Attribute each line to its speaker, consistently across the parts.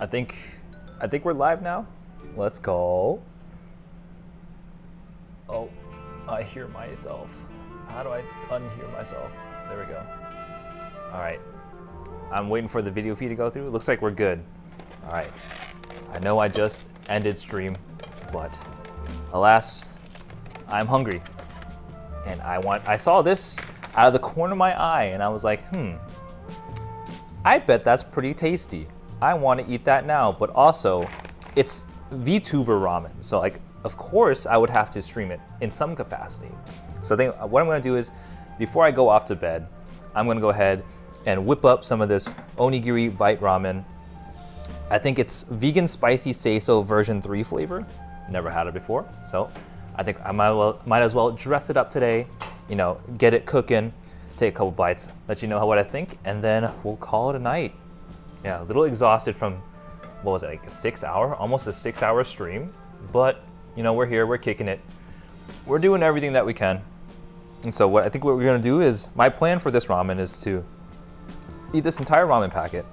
Speaker 1: I think we're live now. Let's go. Oh, I hear myself. How do I unhear myself? There we go. All right. I'm waiting for the video feed to go through. It looks like we're good. All right. I know I just ended stream, but alas, I'm hungry. And I saw this out of the corner of my eye and I was like, I bet that's pretty tasty. I want to eat that now, but also it's Vtuber ramen. So like, of course I would have to stream it in some capacity. So I think what I'm going to do is, before I go off to bed, I'm going to go ahead and whip up some of this onigiri Vite ramen. I think it's vegan spicy seiso version 3 flavor. Never had it before, so I think I might as well dress it up today. You know, get it cooking, take a couple bites, let you know what I think, and then we'll call it a night. Yeah, a little exhausted from, what was it, like almost a 6-hour stream, but you know, we're here, we're kicking it. We're doing everything that we can. And so what we're gonna do is, my plan for this ramen is to eat this entire ramen packet.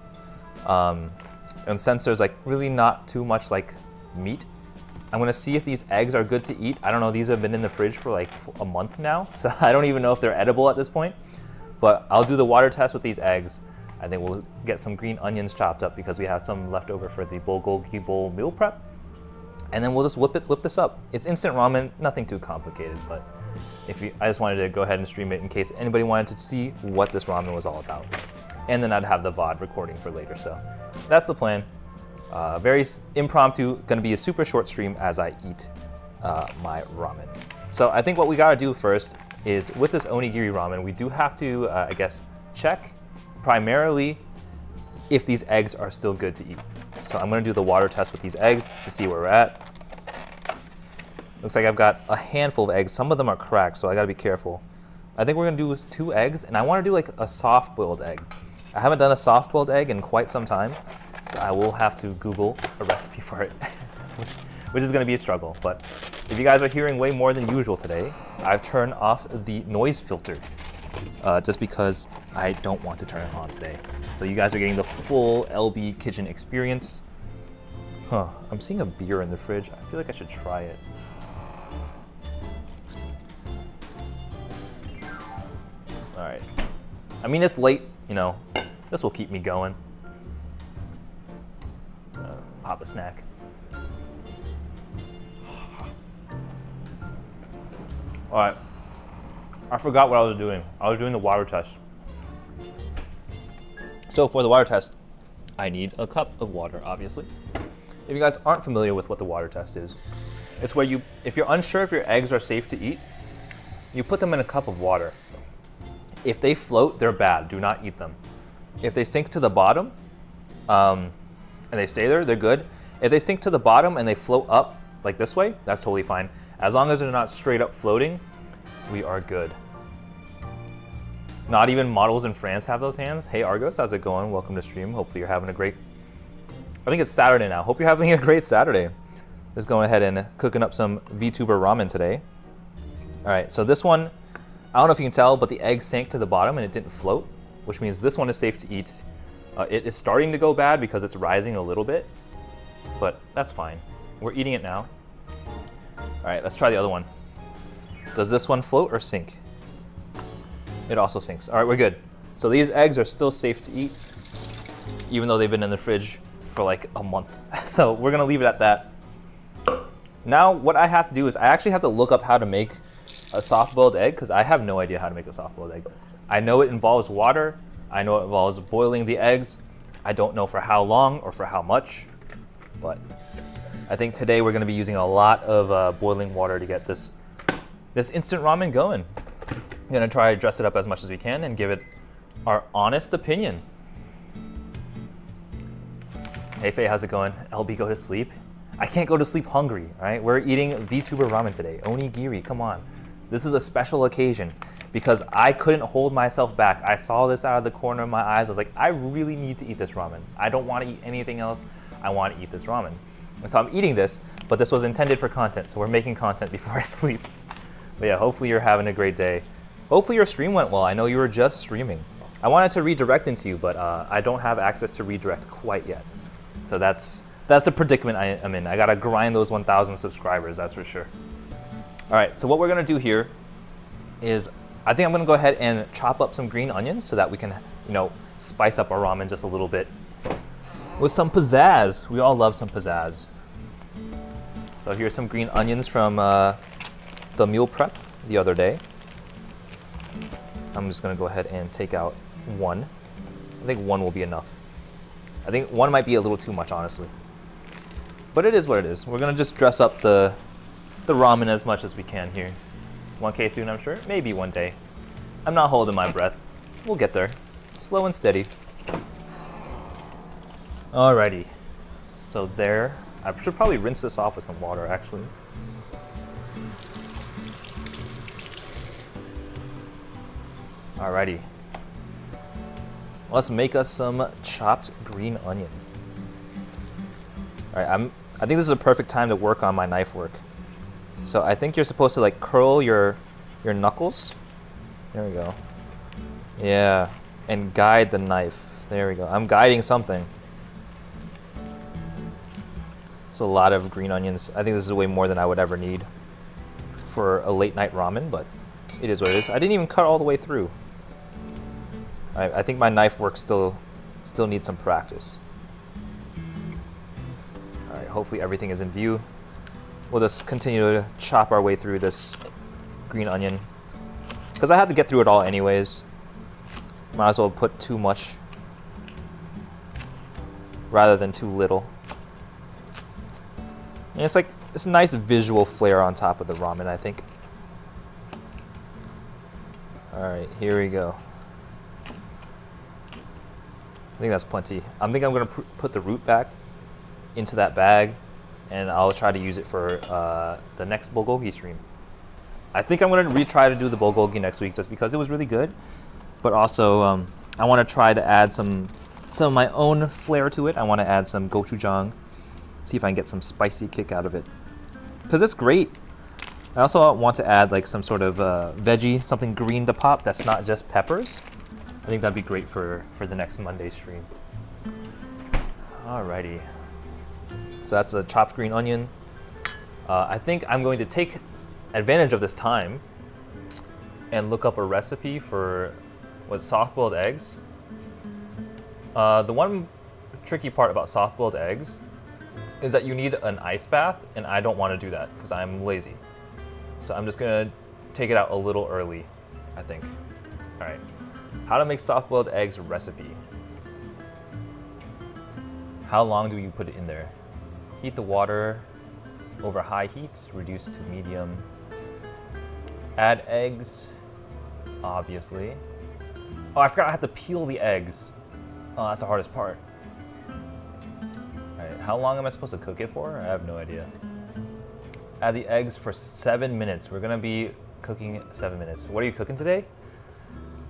Speaker 1: And since there's like really not too much like meat, I'm gonna see if these eggs are good to eat. I don't know, these have been in the fridge for like a month now, so I don't even know if they're edible at this point. But I'll do the water test with these eggs. I think we'll get some green onions chopped up because we have some left over for the bulgogi bowl meal prep. And then we'll just whip this up. It's instant ramen, nothing too complicated, but I just wanted to go ahead and stream it in case anybody wanted to see what this ramen was all about. And then I'd have the VOD recording for later, so that's the plan. Very impromptu, gonna be a super short stream as I eat my ramen. So I think what we gotta do first is, with this onigiri ramen, we do have to, I guess, check primarily if these eggs are still good to eat. So I'm gonna do the water test with these eggs to see where we're at. Looks like I've got a handful of eggs. Some of them are cracked, so I gotta be careful. I think we're gonna do 2 eggs, and I wanna do like a soft-boiled egg. I haven't done a soft-boiled egg in quite some time, so I will have to Google a recipe for it, which is gonna be a struggle. But if you guys are hearing way more than usual today, I've turned off the noise filter just because I don't want to turn it on today. So you guys are getting the full LB kitchen experience. I'm seeing a beer in the fridge. I feel like I should try it. All right. I mean, it's late, you know, this will keep me going. Pop a snack. All right, I forgot what I was doing. I was doing the water test. So for the water test, I need a cup of water, obviously. If you guys aren't familiar with what the water test is, it's where if you're unsure if your eggs are safe to eat, you put them in a cup of water. If they float, they're bad, do not eat them. If they sink to the bottom, and they stay there, they're good. If they sink to the bottom and they float up like this way, that's totally fine. As long as they're not straight up floating, we are good. Not even models in France have those hands. Hey Argos, how's it going? Welcome to stream. Hopefully you're having a great, I think it's Saturday now. Hope you're having a great Saturday. Just going ahead and cooking up some Vtuber ramen today. All right, so this one, I don't know if you can tell, but the egg sank to the bottom and it didn't float, which means this one is safe to eat. It is starting to go bad because it's rising a little bit, but that's fine. We're eating it now. All right, let's try the other one. Does this one float or sink? It also sinks. All right, we're good. So these eggs are still safe to eat, even though they've been in the fridge for like a month. So we're gonna leave it at that. Now what I have to do is I actually have to look up how to make a soft-boiled egg because I have no idea how to make a soft-boiled egg. I know it involves water. I know it involves boiling the eggs. I don't know for how long or for how much, but I think today we're gonna be using a lot of boiling water to get this instant ramen going. I'm gonna try to dress it up as much as we can and give it our honest opinion. Hey Faye, how's it going? LB, go to sleep. I can't go to sleep hungry, all right? We're eating Vtuber ramen today. Onigiri, come on. This is a special occasion because I couldn't hold myself back. I saw this out of the corner of my eyes. I was like, I really need to eat this ramen. I don't want to eat anything else. I want to eat this ramen. And so I'm eating this, but this was intended for content. So we're making content before I sleep. But yeah, hopefully you're having a great day. Hopefully your stream went well. I know you were just streaming. I wanted to redirect into you, but I don't have access to redirect quite yet. So that's the predicament I'm in. I gotta grind those 1,000 subscribers, that's for sure. All right, so what we're gonna do here is, I think I'm gonna go ahead and chop up some green onions so that we can, spice up our ramen just a little bit with some pizzazz. We all love some pizzazz. So here's some green onions from the meal prep the other day. I'm just gonna go ahead and take out one. I think one will be enough. I think one might be a little too much, honestly. But it is what it is. We're gonna just dress up the ramen as much as we can here. 1K soon, I'm sure. Maybe one day. I'm not holding my breath. We'll get there. Slow and steady. Alrighty. So there. I should probably rinse this off with some water, actually. Alrighty. Let's make us some chopped green onion. All right, I think this is a perfect time to work on my knife work. So I think you're supposed to like curl your knuckles. There we go. Yeah, and guide the knife. There we go. I'm guiding something. It's a lot of green onions. I think this is way more than I would ever need for a late night ramen, but it is what it is. I didn't even cut all the way through. I think my knife work still needs some practice. All right, hopefully everything is in view. We'll just continue to chop our way through this green onion, because I have to get through it all anyways. Might as well put too much rather than too little. And it's a nice visual flair on top of the ramen, I think. All right, here we go. I think that's plenty. I think I'm gonna put the root back into that bag, and I'll try to use it for the next bulgogi stream. I think I'm gonna retry to do the bulgogi next week just because it was really good, but also I want to try to add some of my own flair to it. I want to add some gochujang, see if I can get some spicy kick out of it, because it's great. I also want to add like some sort of veggie, something green to pop that's not just peppers. I think that'd be great for the next Monday stream. Alrighty. So that's a chopped green onion. I think I'm going to take advantage of this time and look up a recipe for soft-boiled eggs. The one tricky part about soft-boiled eggs is that you need an ice bath, and I don't want to do that because I'm lazy. So I'm just gonna take it out a little early, I think. All right. How to make soft-boiled eggs recipe. How long do you put it in there? Heat the water over high heat, reduce to medium. Add eggs, obviously. Oh, I forgot I have to peel the eggs. Oh, that's the hardest part. All right, how long am I supposed to cook it for? I have no idea. Add the eggs for 7 minutes. We're gonna be cooking 7 minutes. What are you cooking today?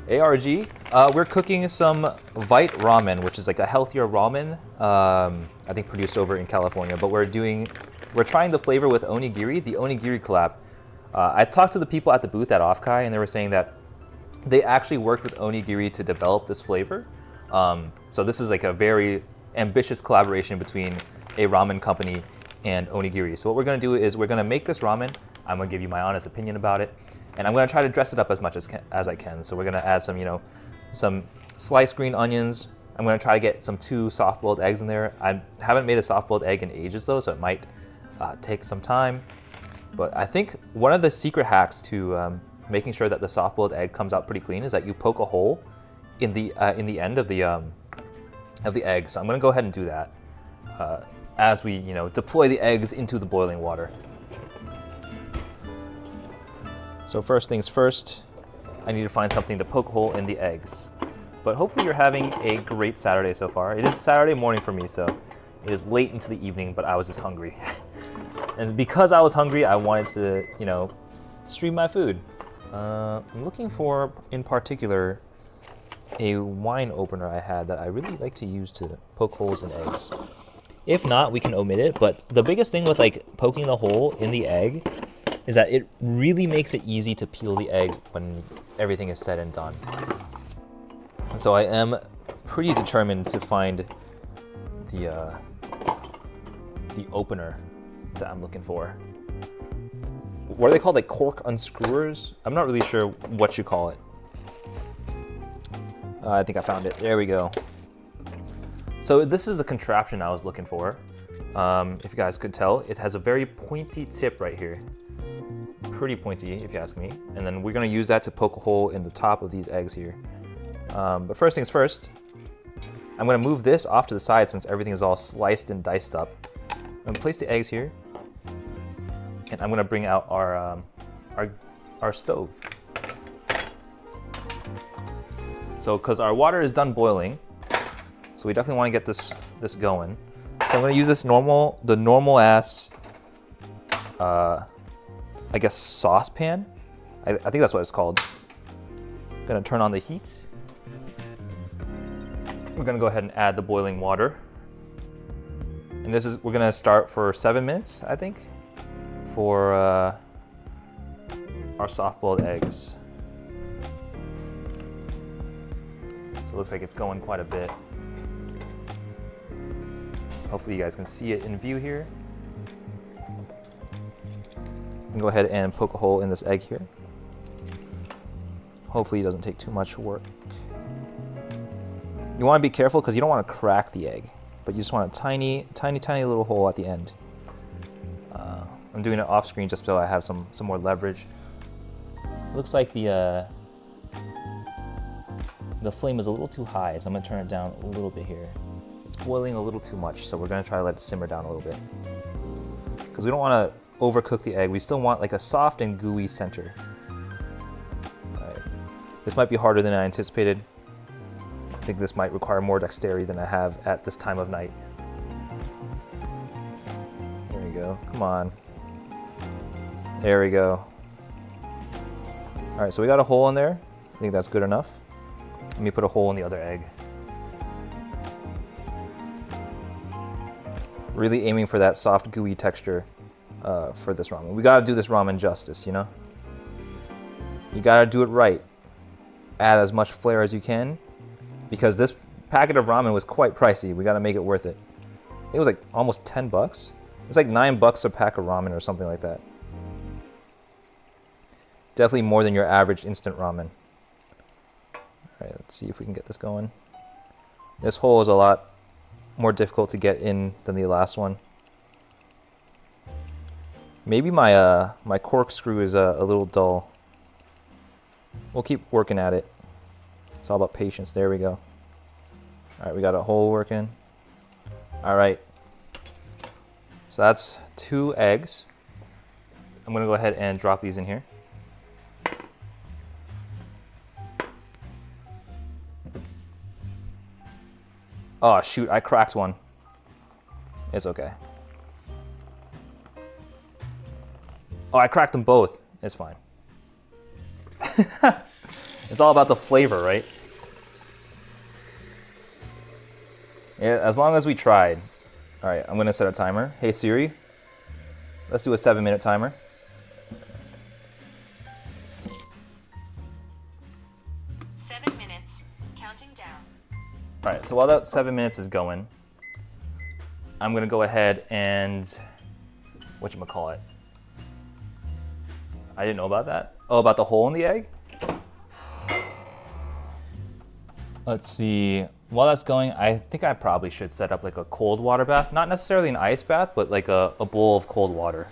Speaker 1: ARG, we're cooking some Vite ramen, which is like a healthier ramen, I think produced over in California, but we're trying the flavor with onigiri, the onigiri collab. I talked to the people at the booth at Offkai, and they were saying that they actually worked with onigiri to develop this flavor. So this is like a very ambitious collaboration between a ramen company and onigiri. So what we're gonna do is we're gonna make this ramen. I'm gonna give you my honest opinion about it. And I'm gonna try to dress it up as much as I can. So we're gonna add some sliced green onions. I'm gonna try to get some 2 soft-boiled eggs in there. I haven't made a soft-boiled egg in ages though, so it might take some time. But I think one of the secret hacks to making sure that the soft-boiled egg comes out pretty clean is that you poke a hole in the end of the egg. So I'm gonna go ahead and do that as we deploy the eggs into the boiling water. So first things first, I need to find something to poke a hole in the eggs. But hopefully you're having a great Saturday so far. It is Saturday morning for me, so it is late into the evening, but I was just hungry. And because I was hungry, I wanted to, stream my food. I'm looking for, in particular, a wine opener I had that I really like to use to poke holes in eggs. If not, we can omit it, but the biggest thing with like poking the hole in the egg is that it really makes it easy to peel the egg when everything is said and done. And so I am pretty determined to find the the opener that I'm looking for. What are they called? Like cork unscrewers? I'm not really sure what you call it. I think I found it. There we go. So this is the contraption I was looking for. If you guys could tell, it has a very pointy tip right here. Pretty pointy, if you ask me. And then we're gonna use that to poke a hole in the top of these eggs here. But first things first, I'm gonna move this off to the side since everything is all sliced and diced up. I'm gonna place the eggs here, and I'm gonna bring out our stove. So, because our water is done boiling, so we definitely want to get this going. So I'm gonna use this the normal ass, I guess saucepan. I think that's what it's called. Gonna turn on the heat. We're gonna go ahead and add the boiling water. And we're gonna start for 7 minutes, I think, for our soft-boiled eggs. So it looks like it's going quite a bit. Hopefully you guys can see it in view here. And go ahead and poke a hole in this egg here. Hopefully it doesn't take too much work. You want to be careful because you don't want to crack the egg, but you just want a tiny little hole at the end. I'm doing it off screen just so I have some more leverage. Looks like the flame is a little too high, so I'm gonna turn it down a little bit here. It's boiling a little too much, so we're gonna try to let it simmer down a little bit. Because we don't want to overcook the egg. We still want like a soft and gooey center. All right. This might be harder than I anticipated. I think this might require more dexterity than I have at this time of night. There we go, come on. There we go. All right, so we got a hole in there. I think that's good enough. Let me put a hole in the other egg. Really aiming for that soft, gooey texture for this ramen. We gotta do this ramen justice, you know? You gotta do it right. Add as much flair as you can, because this packet of ramen was quite pricey. We gotta make it worth it. It was like almost 10 bucks. It's like $9 a pack of ramen or something like that. Definitely more than your average instant ramen. All right, let's see if we can get this going. This hole is a lot more difficult to get in than the last one. Maybe my my corkscrew is a little dull. We'll keep working at it. It's all about patience. There we go. All right, we got a hole working. All right. So that's 2 eggs. I'm gonna go ahead and drop these in here. Oh shoot, I cracked one. It's okay. Oh, I cracked them both. It's fine. It's all about the flavor, right? Yeah, as long as we tried. All right, I'm gonna set a timer. Hey Siri, let's do a 7-minute timer. All right, so while that 7 minutes is going, I'm gonna go ahead and, whatchamacallit? I didn't know about that. Oh, about the hole in the egg? Let's see, while that's going, I think I probably should set up like a cold water bath. Not necessarily an ice bath, but like a bowl of cold water.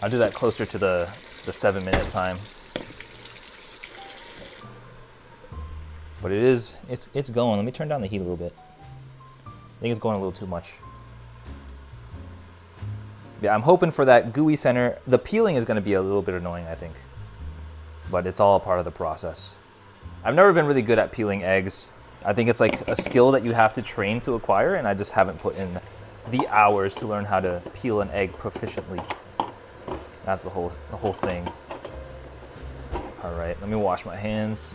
Speaker 1: I'll do that closer to the 7-minute time. But it's going. Let me turn down the heat a little bit. I think it's going a little too much. Yeah, I'm hoping for that gooey center. The peeling is going to be a little bit annoying, I think. But it's all a part of the process. I've never been really good at peeling eggs. I think it's like a skill that you have to train to acquire, and I just haven't put in the hours to learn how to peel an egg proficiently. That's the whole thing. All right, let me wash my hands.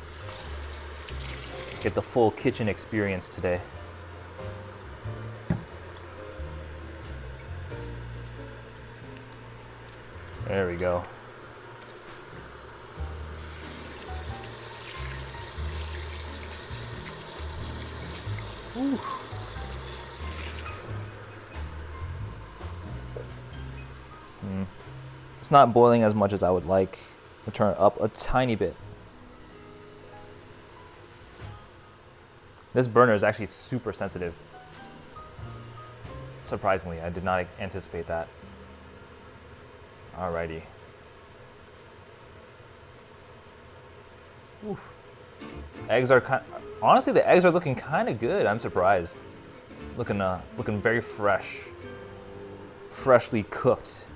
Speaker 1: Get the full kitchen experience today. There we go. Ooh. It's not boiling as much as I would like. I'll turn it up a tiny bit. This burner is actually super sensitive. Surprisingly, I did not anticipate that. Alrighty. Oof. Eggs are honestly, the eggs are looking kind of good. I'm surprised. Looking very fresh. Freshly cooked.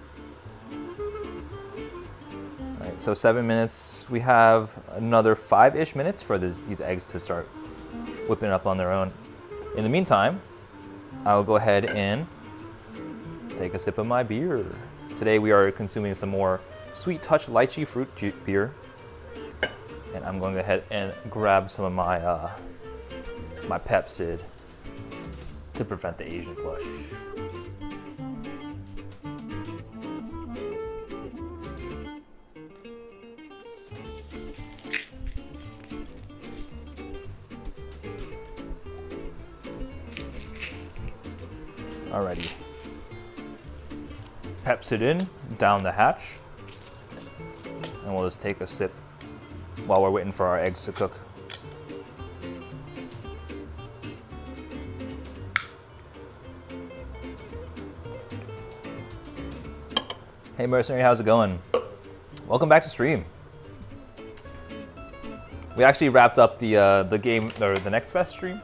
Speaker 1: Alright, so 7 minutes. We have another 5-ish minutes for these eggs to start whipping up on their own. In the meantime, I'll go ahead and take a sip of my beer. Today we are consuming some more Sweet Touch Lychee Fruit beer. And I'm going to go ahead and grab some of my my Pepsid to prevent the Asian flush. Alrighty. Pepsid in, down the hatch. And we'll just take a sip while we're waiting for our eggs to cook. Hey Mercenary, how's it going? Welcome back to stream. We actually wrapped up the game, or the Next Fest stream,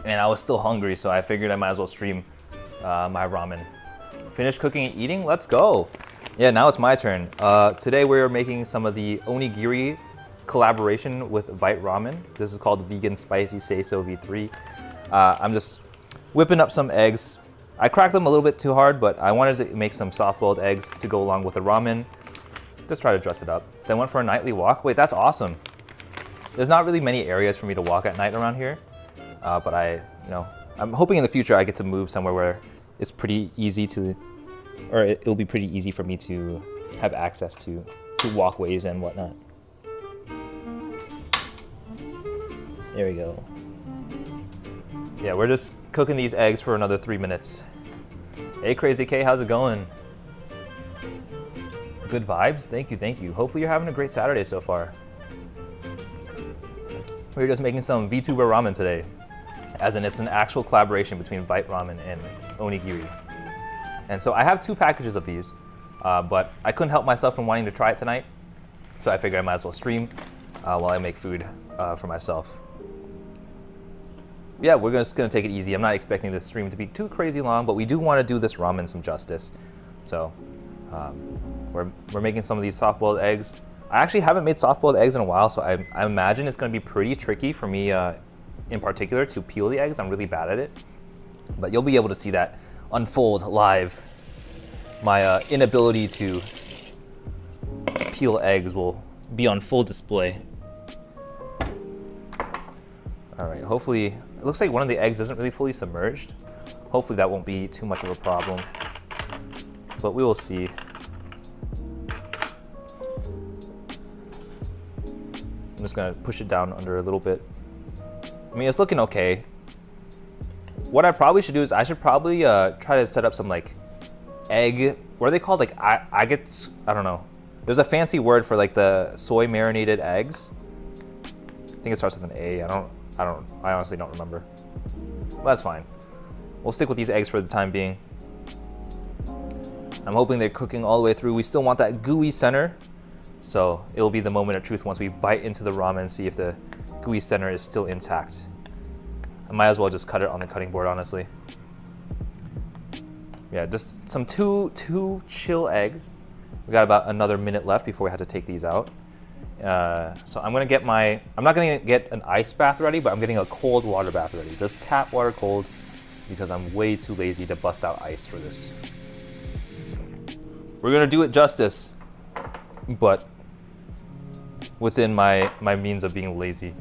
Speaker 1: and I was still hungry, so I figured I might as well stream my ramen. Finished cooking and eating? Let's go. Yeah, now it's my turn. Today we're making some of the onigiri collaboration with Vite Ramen. This is called Vegan Spicy Seiso V3. I'm just whipping up some eggs. I cracked them a little bit too hard, but I wanted to make some soft-boiled eggs to go along with the ramen. Just try to dress it up. Then went for a nightly walk. Wait, that's awesome. There's not really many areas for me to walk at night around here, but I'm hoping in the future I get to move somewhere where it's pretty easy to, or it'll be pretty easy for me to have access to walkways and whatnot. There we go. Yeah, we're just cooking these eggs for another 3 minutes. Hey Crazy K, how's it going? Good vibes? Thank you, thank you. Hopefully you're having a great Saturday so far. We're just making some Vtuber ramen today. As in, it's an actual collaboration between Vite Ramen and onigiri. And so I have 2 packages of these, but I couldn't help myself from wanting to try it tonight. So I figured I might as well stream while I make food for myself. Yeah, we're just gonna take it easy. I'm not expecting this stream to be too crazy long, but we do want to do this ramen some justice. So we're making some of these soft-boiled eggs. I actually haven't made soft-boiled eggs in a while, so I imagine it's gonna be pretty tricky for me in particular to peel the eggs. I'm really bad at it, but you'll be able to see that unfold live. My inability to peel eggs will be on full display. All right, hopefully, it looks like one of the eggs isn't really fully submerged. Hopefully that won't be too much of a problem, but we will see. I'm just gonna push it down under a little bit. I mean, it's looking okay. What I probably should do is I should probably try to set up some like egg, what are they called? Like agates? I don't know. There's a fancy word for like the soy marinated eggs. I think it starts with an A. I honestly don't remember. Well, that's fine. We'll stick with these eggs for the time being. I'm hoping they're cooking all the way through. We still want that gooey center. So it'll be the moment of truth once we bite into the ramen and see if the gooey center is still intact. I might as well just cut it on the cutting board, honestly. Yeah, just some two chill eggs. We got about another minute left before we have to take these out. So I'm not gonna get an ice bath ready, but I'm getting a cold water bath ready. Just tap water cold, because I'm way too lazy to bust out ice for this. We're gonna do it justice, but within my means of being lazy.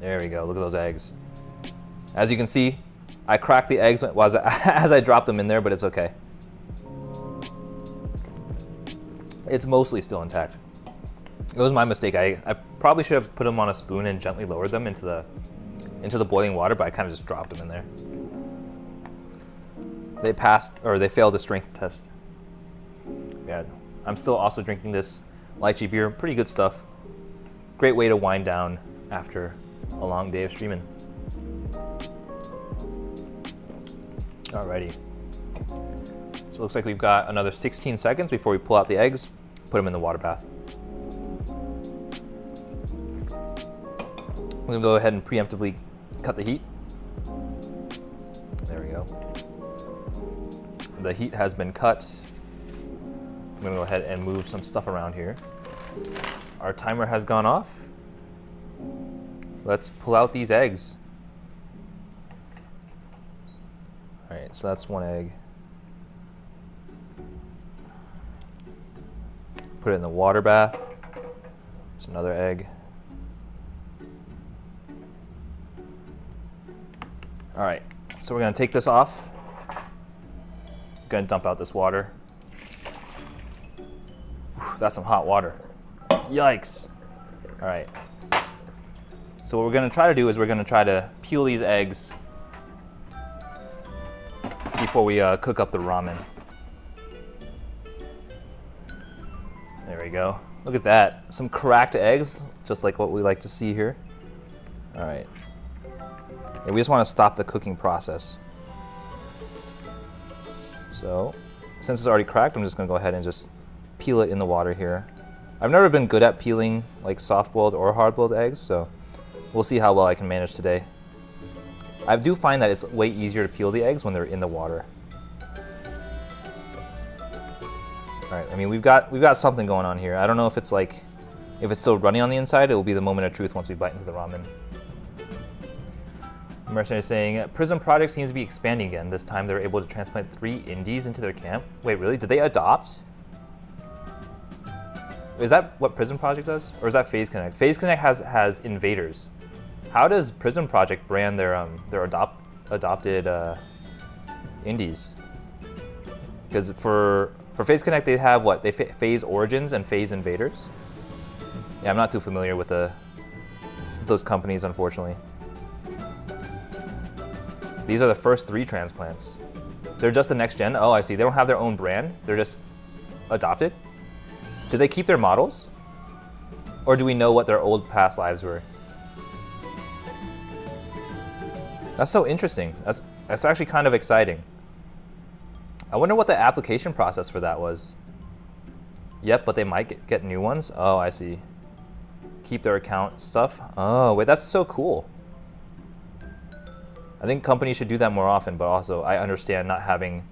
Speaker 1: There we go, look at those eggs. As you can see, I cracked the eggs as I dropped them in there, but it's okay. It's mostly still intact. It was my mistake. I probably should have put them on a spoon and gently lowered them into the boiling water, but I kind of just dropped them in there. They failed the strength test. Yeah, I'm still also drinking this lychee beer. Pretty good stuff. Great way to wind down after a long day of streaming. Alrighty. So it looks like we've got another 16 seconds before we pull out the eggs, put them in the water bath. I'm gonna go ahead and preemptively cut the heat. There we go. The heat has been cut. I'm gonna go ahead and move some stuff around here. Our timer has gone off. Let's pull out these eggs. All right, so that's one egg. Put it in the water bath. It's another egg. All right, so we're gonna take this off. Gonna dump out this water. Whew, that's some hot water. Yikes. All right. So what we're gonna try to do is we're gonna try to peel these eggs before we cook up the ramen. There we go. Look at that. Some cracked eggs, just like what we like to see here. All right. Yeah, we just want to stop the cooking process. So, since it's already cracked, I'm just going to go ahead and just peel it in the water here. I've never been good at peeling like soft-boiled or hard-boiled eggs, so we'll see how well I can manage today. I do find that it's way easier to peel the eggs when they're in the water. All right, I mean, we've got something going on here. I don't know if it's still running on the inside, it will be the moment of truth once we bite into the ramen. Mercenary is saying, Prism Project seems to be expanding again. This time they were able to transplant 3 indies into their camp. Wait, really? Did they adopt? Is that what Prism Project does? Or is that Phase Connect? Phase Connect has invaders. How does Prism Project brand their adopted indies? Because for Phase Connect they have what? They Phase Origins and Phase Invaders? Yeah, I'm not too familiar with those companies, unfortunately. These are the first 3 transplants. They're just the next gen? Oh, I see. They don't have their own brand. They're just adopted? Do they keep their models? Or do we know what their old past lives were? That's so interesting. That's actually kind of exciting. I wonder what the application process for that was. Yep, but they might get new ones. Oh, I see. Keep their account stuff. Oh, wait, that's so cool. I think companies should do that more often, but also I understand not having,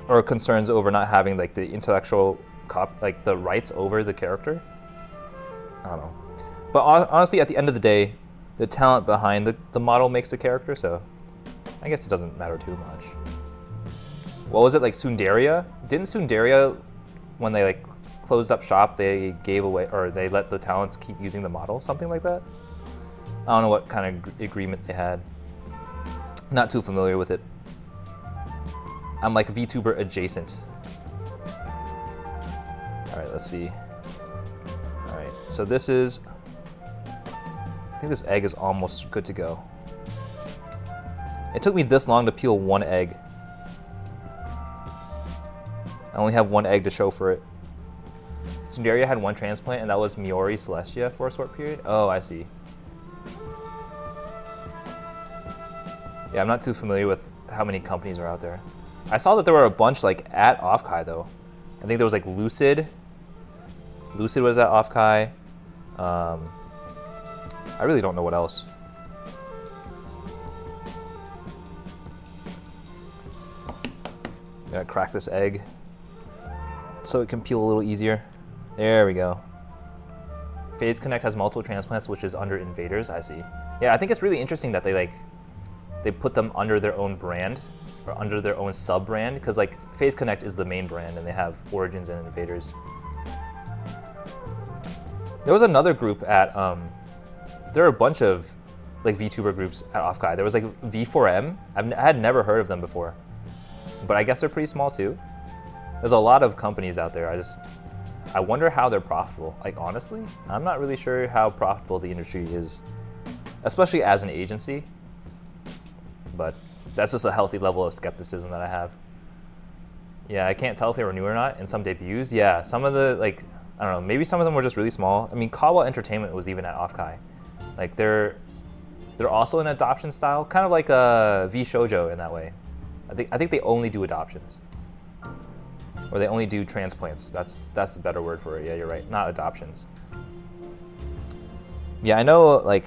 Speaker 1: or concerns over not having like the intellectual, like the rights over the character. I don't know. But honestly, at the end of the day, the talent behind the model makes the character, so I guess it doesn't matter too much. What was it, like Sundaria? Didn't Sundaria, when they like closed up shop, they gave away, or they let the talents keep using the model, something like that? I don't know what kind of agreement they had. Not too familiar with it. I'm like VTuber adjacent. All right, let's see. All right, so this is, I think this egg is almost good to go. It took me this long to peel 1 egg. I only have 1 egg to show for it. Sundaria had 1 transplant, and that was Miori Celestia for a short period. Oh, I see. Yeah, I'm not too familiar with how many companies are out there. I saw that there were a bunch like at Offkai though. I think there was like Lucid. Lucid was at Offkai. I really don't know what else. I'm gonna crack this egg so it can peel a little easier. There we go. Phase Connect has multiple transplants, which is under Invaders. I see. Yeah, I think it's really interesting that they put them under their own brand or under their own sub brand, because like Phase Connect is the main brand and they have Origins and Invaders. There was another group at there are a bunch of like VTuber groups at Offkai. There was like V4M. I had never heard of them before, but I guess they're pretty small too. There's a lot of companies out there. I wonder how they're profitable. Like honestly, I'm not really sure how profitable the industry is, especially as an agency. But that's just a healthy level of skepticism that I have. Yeah, I can't tell if they were new or not in some debuts. Yeah, some of the, like, I don't know, maybe some of them were just really small. I mean, Kawa Entertainment was even at Offkai. Like, they're also an adoption style, kind of like a V Shoujo in that way. I think they only do adoptions. Or they only do transplants. That's a better word for it. Yeah, you're right. Not adoptions. Yeah, I know like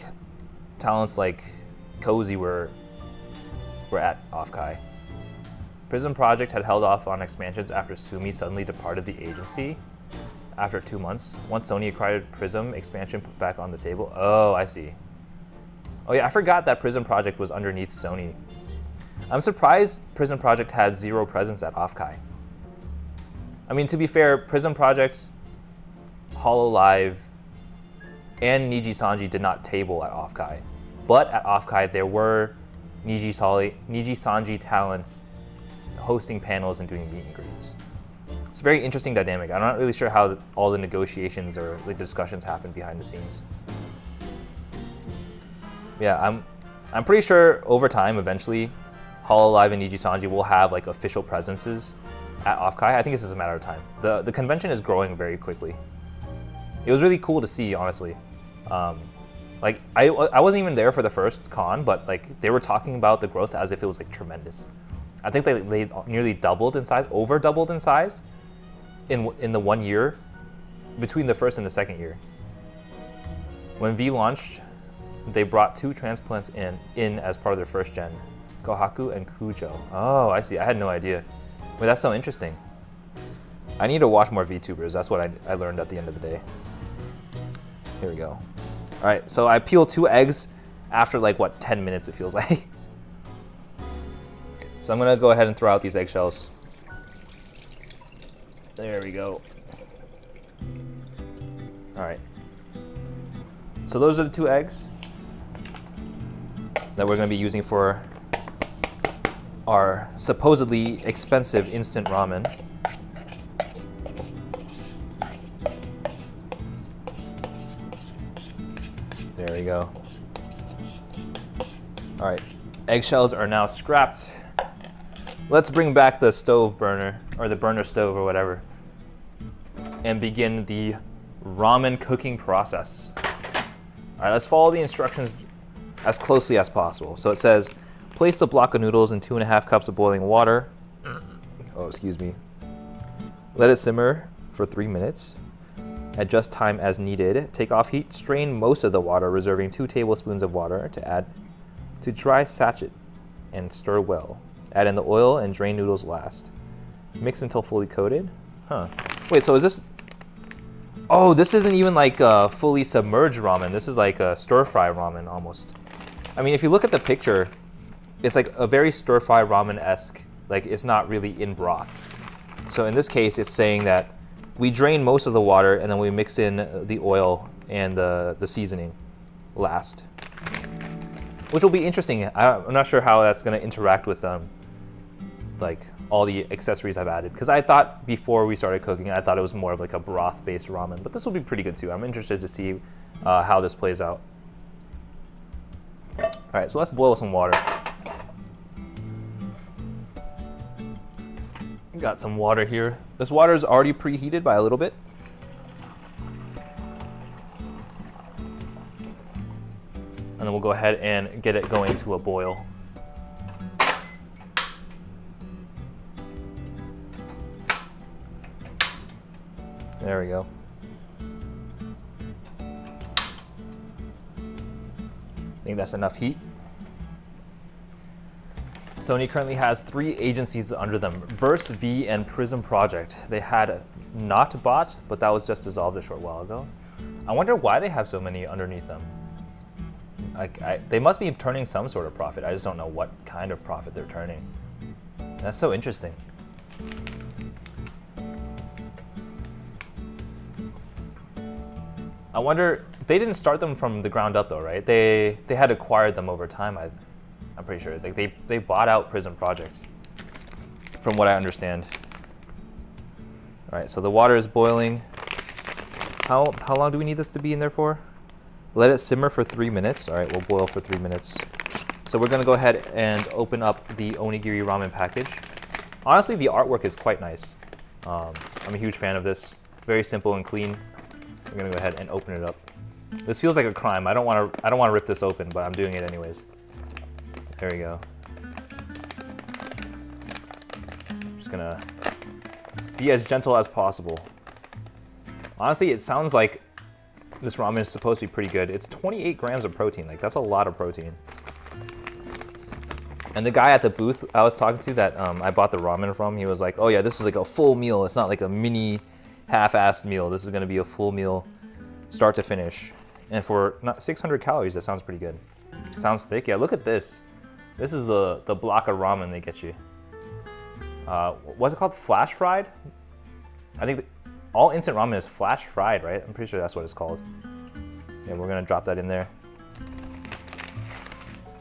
Speaker 1: talents like Cozy were at Offkai. Prism Project had held off on expansions after Sumi suddenly departed the agency after 2 months. Once Sony acquired Prism, expansion put back on the table. Oh, I see. Oh yeah, I forgot that Prism Project was underneath Sony. I'm surprised Prism Project had zero presence at Offkai. I mean, to be fair, Prism Projects, HoloLive, and Niji Sanji did not table at Offkai. But at Offkai, there were Niji Sanji talents hosting panels and doing meet and greets. It's a very interesting dynamic. I'm not really sure how all the negotiations or like discussions happen behind the scenes. Yeah, I'm pretty sure over time, eventually, HoloLive and Niji Sanji will have like official presences at Offkai. I think it's just a matter of time. The convention is growing very quickly. It was really cool to see, honestly. Like I wasn't even there for the first con, but like they were talking about the growth as if it was like tremendous. I think they nearly doubled in size, over doubled in size, in the 1 year between the first and the second year. When V launched, they brought 2 transplants in as part of their first gen, Kohaku and Kujo. Oh, I see. I had no idea. Wait, that's so interesting. I need to watch more VTubers. That's what I learned at the end of the day. Here we go. All right, so I peeled 2 eggs after like, what, 10 minutes it feels like. So I'm gonna go ahead and throw out these eggshells. There we go. All right. So those are the 2 eggs that we're gonna be using for our supposedly expensive instant ramen. There we go. All right, eggshells are now scrapped. Let's bring back the stove burner, or the burner stove or whatever, and begin the ramen cooking process. All right, let's follow the instructions as closely as possible. So it says, place the block of noodles in 2.5 cups of boiling water. Oh, excuse me. Let it simmer for 3 minutes. Adjust time as needed. Take off heat, strain most of the water, reserving 2 tablespoons of water to add to dry sachet and stir well. Add in the oil and drain noodles last. Mix until fully coated. Huh. Wait, so is this... Oh, this isn't even like a fully submerged ramen. This is like a stir-fry ramen almost. I mean, if you look at the picture, it's like a very stir-fry ramen-esque. Like, it's not really in broth. So in this case, it's saying that we drain most of the water and then we mix in the oil and the seasoning last. Which will be interesting. I'm not sure how that's going to interact with like all the accessories I've added. Because I thought before we started cooking, I thought it was more of like a broth-based ramen. But this will be pretty good too. I'm interested to see how this plays out. All right, so let's boil some water. Got some water here. This water is already preheated by a little bit. And then we'll go ahead and get it going to a boil. There we go. I think that's enough heat. Sony currently has 3 agencies under them, Verse, V, and Prism Project. They had not bought, but that was just dissolved a short while ago. I wonder why they have so many underneath them. They must be turning some sort of profit. I just don't know what kind of profit they're turning. That's so interesting. I wonder, they didn't start them from the ground up though, right? They had acquired them over time, I'm pretty sure. Like they bought out Prism Project, from what I understand. All right, so the water is boiling. How long do we need this to be in there for? Let it simmer for 3 minutes. All right, we'll boil for 3 minutes. So we're gonna go ahead and open up the onigiri ramen package. Honestly, the artwork is quite nice. I'm a huge fan of this. Very simple and clean. I'm gonna go ahead and open it up. This feels like a crime. I don't want to rip this open, but I'm doing it anyways. There we go. Just gonna be as gentle as possible. Honestly, it sounds like this ramen is supposed to be pretty good. It's 28 grams of protein. Like, that's a lot of protein. And the guy at the booth I was talking to that I bought the ramen from, he was like, oh yeah, this is like a full meal. It's not like a mini half-assed meal. This is gonna be a full meal, start to finish. And for not 600 calories, that sounds pretty good. Sounds thick. Yeah, look at this. This is the block of ramen they get you. What's it called? Flash fried? I think all instant ramen is flash fried, right? I'm pretty sure that's what it's called. And we're gonna drop that in there.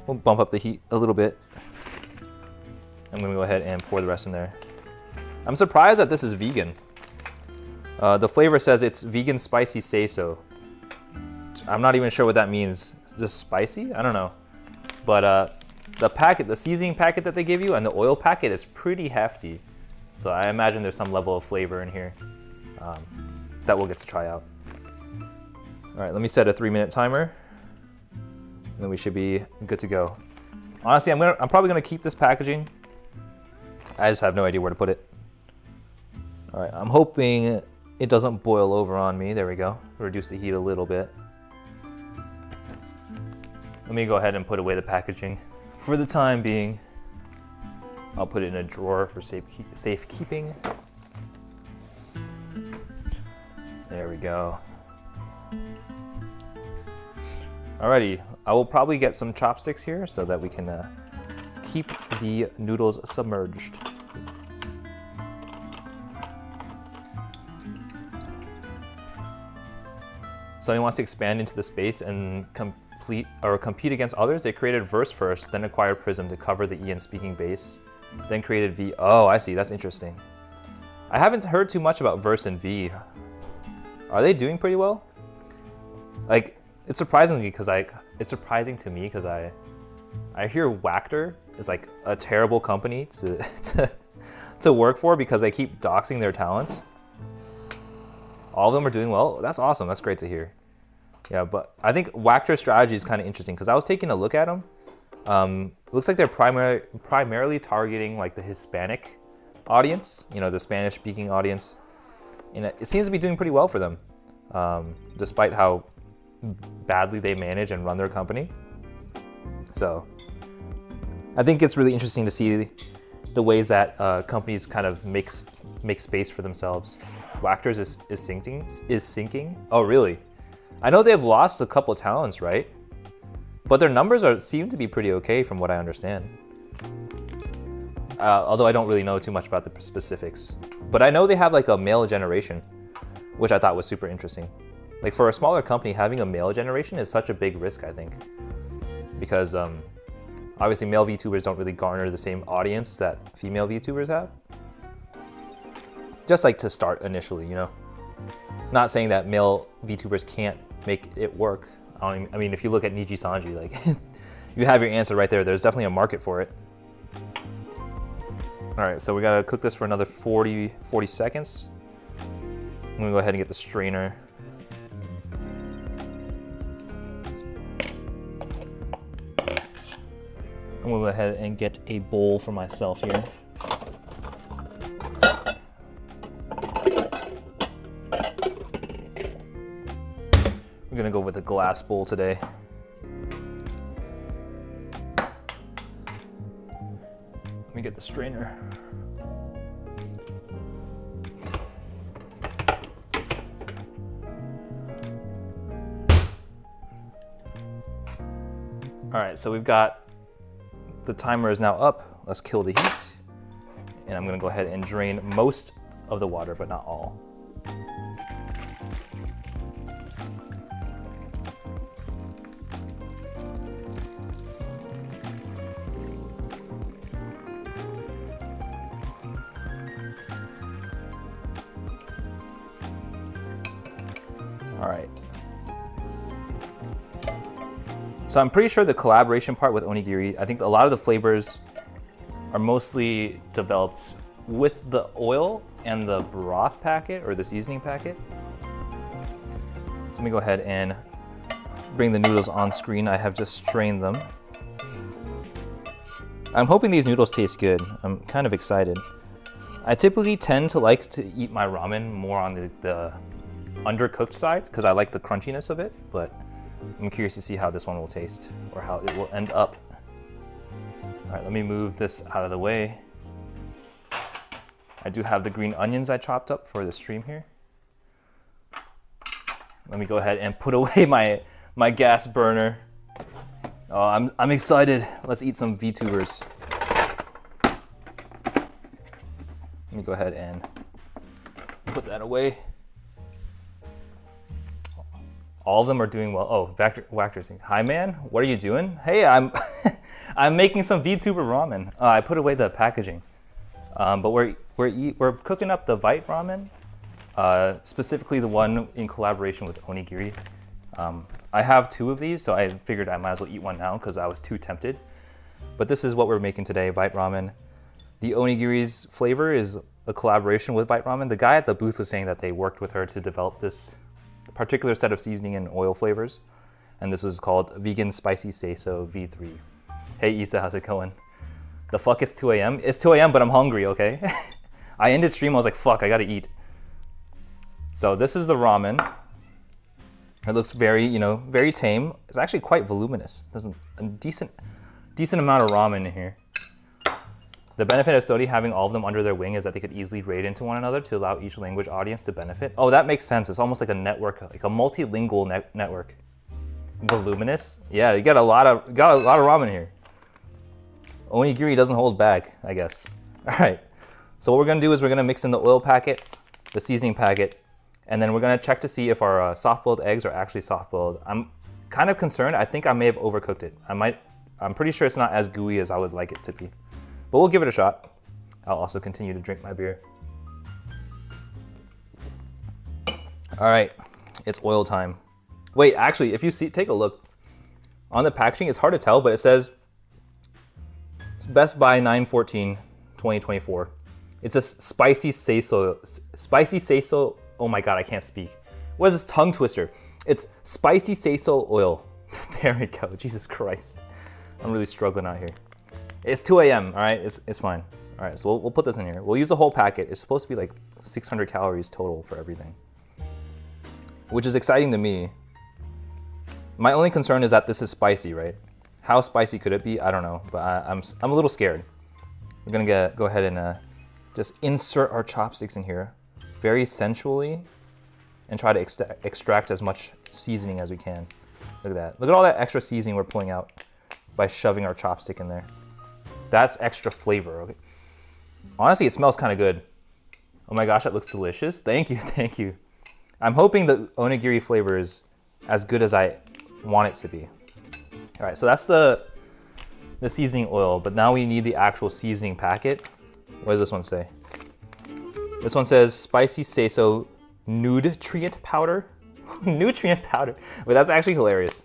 Speaker 1: We'll bump up the heat a little bit. I'm gonna go ahead and pour the rest in there. I'm surprised that this is vegan. The flavor says it's vegan spicy say-so. I'm not even sure what that means. Is this spicy? I don't know. But the seasoning packet that they give you and the oil packet is pretty hefty. So I imagine there's some level of flavor in here that we'll get to try out. All right, let me set a 3-minute timer. And then we should be good to go. Honestly, I'm probably gonna keep this packaging. I just have no idea where to put it. All right, I'm hoping it doesn't boil over on me. There we go. Reduce the heat a little bit. Let me go ahead and put away the packaging. For the time being, I'll put it in a drawer for safekeeping. There we go. Alrighty, I will probably get some chopsticks here so that we can keep the noodles submerged. Sony wants to expand into the space and compete against others. They created Verse first, then acquired Prism to cover the Ian speaking base, then created V. Oh, I see. That's interesting. I haven't heard too much about Verse and V. Are they doing pretty well? Like, it's surprising to me because I hear Wactor is like a terrible company to work for because they keep doxing their talents. All of them are doing well. That's awesome. That's great to hear. Yeah, but I think Wactor's strategy is kind of interesting because I was taking a look at them. It looks like they're primarily targeting like the Hispanic audience, you know, the Spanish-speaking audience, and it seems to be doing pretty well for them, despite how badly they manage and run their company. So I think it's really interesting to see the ways that companies kind of make space for themselves. Wactors is sinking. Oh, really? I know they've lost a couple talents, right? But their numbers seem to be pretty okay from what I understand. Although I don't really know too much about the specifics. But I know they have like a male generation, which I thought was super interesting. Like for a smaller company, having a male generation is such a big risk, I think. Because obviously male VTubers don't really garner the same audience that female VTubers have. Just like to start initially, you know? Not saying that male VTubers can't make it work. I mean, if you look at Niji Sanji, like, you have your answer right there. There's definitely a market for it. All right, so we gotta cook this for another 40 seconds. I'm gonna go ahead and get the strainer. I'm gonna go ahead and get a bowl for myself here. We're gonna go with a glass bowl today. Let me get the strainer. All right, so we've got, the timer is now up. Let's kill the heat. And I'm gonna go ahead and drain most of the water, but not all. All right. So I'm pretty sure the collaboration part with onigiri, I think a lot of the flavors are mostly developed with the oil and the broth packet or the seasoning packet. So let me go ahead and bring the noodles on screen. I have just strained them. I'm hoping these noodles taste good. I'm kind of excited. I typically tend to like to eat my ramen more on the undercooked side because I like the crunchiness of it, but I'm curious to see how this one will taste or how it will end up. All right, let me move this out of the way. I do have the green onions I chopped up for the stream here. Let me go ahead and put away my gas burner. Oh, I'm excited. Let's eat some Vtubers. Let me go ahead and put that away. All of them are doing well. Oh, Wactor's saying, "Hi man, what are you doing?" Hey, I'm I'm making some VTuber ramen. I put away the packaging, but we're cooking up the Vite ramen, specifically the one in collaboration with Onigiri. I have 2 of these, so I figured I might as well eat one now because I was too tempted. But this is what we're making today, Vite ramen. The Onigiri's flavor is a collaboration with Vite ramen. The guy at the booth was saying that they worked with her to develop this particular set of seasoning and oil flavors. And this is called Vegan Spicy Seiso V3. Hey Issa, how's it going? The fuck, it's 2 a.m.? It's 2 a.m., but I'm hungry, okay? I ended stream, I was like, fuck, I gotta eat. So this is the ramen. It looks very, very tame. It's actually quite voluminous. There's a decent amount of ramen in here. The benefit of Sodi having all of them under their wing is that they could easily raid into one another to allow each language audience to benefit. Oh, that makes sense. It's almost like a network, like a multilingual network. Voluminous? Yeah, you got a lot of ramen here. Onigiri doesn't hold back, I guess. All right. So what we're gonna do is we're gonna mix in the oil packet, the seasoning packet, and then we're gonna check to see if our soft-boiled eggs are actually soft-boiled. I'm kind of concerned. I think I may have overcooked it. I'm pretty sure it's not as gooey as I would like it to be. But we'll give it a shot. I'll also continue to drink my beer. All right, it's oil time. Wait, actually, if you see, take a look. On the packaging, it's hard to tell, but it says Best Buy 9/14/2024. It's a spicy seiso. Oh my God, I can't speak. What is this tongue twister? It's spicy seiso oil. There we go, Jesus Christ. I'm really struggling out here. It's 2 a.m., all right? It's fine. All right, so we'll put this in here. We'll use the whole packet. It's supposed to be like 600 calories total for everything, which is exciting to me. My only concern is that this is spicy, right? How spicy could it be? I don't know, but I'm a little scared. We're gonna go ahead and just insert our chopsticks in here very sensually and try to extract as much seasoning as we can. Look at that. Look at all that extra seasoning we're pulling out by shoving our chopstick in there. That's extra flavor. Okay. Honestly, it smells kind of good. Oh my gosh, that looks delicious. Thank you, thank you. I'm hoping the onigiri flavor is as good as I want it to be. All right, so that's the seasoning oil, but now we need the actual seasoning packet. What does this one say? This one says spicy seiso nutrient powder. Nutrient powder. Wait, that's actually hilarious.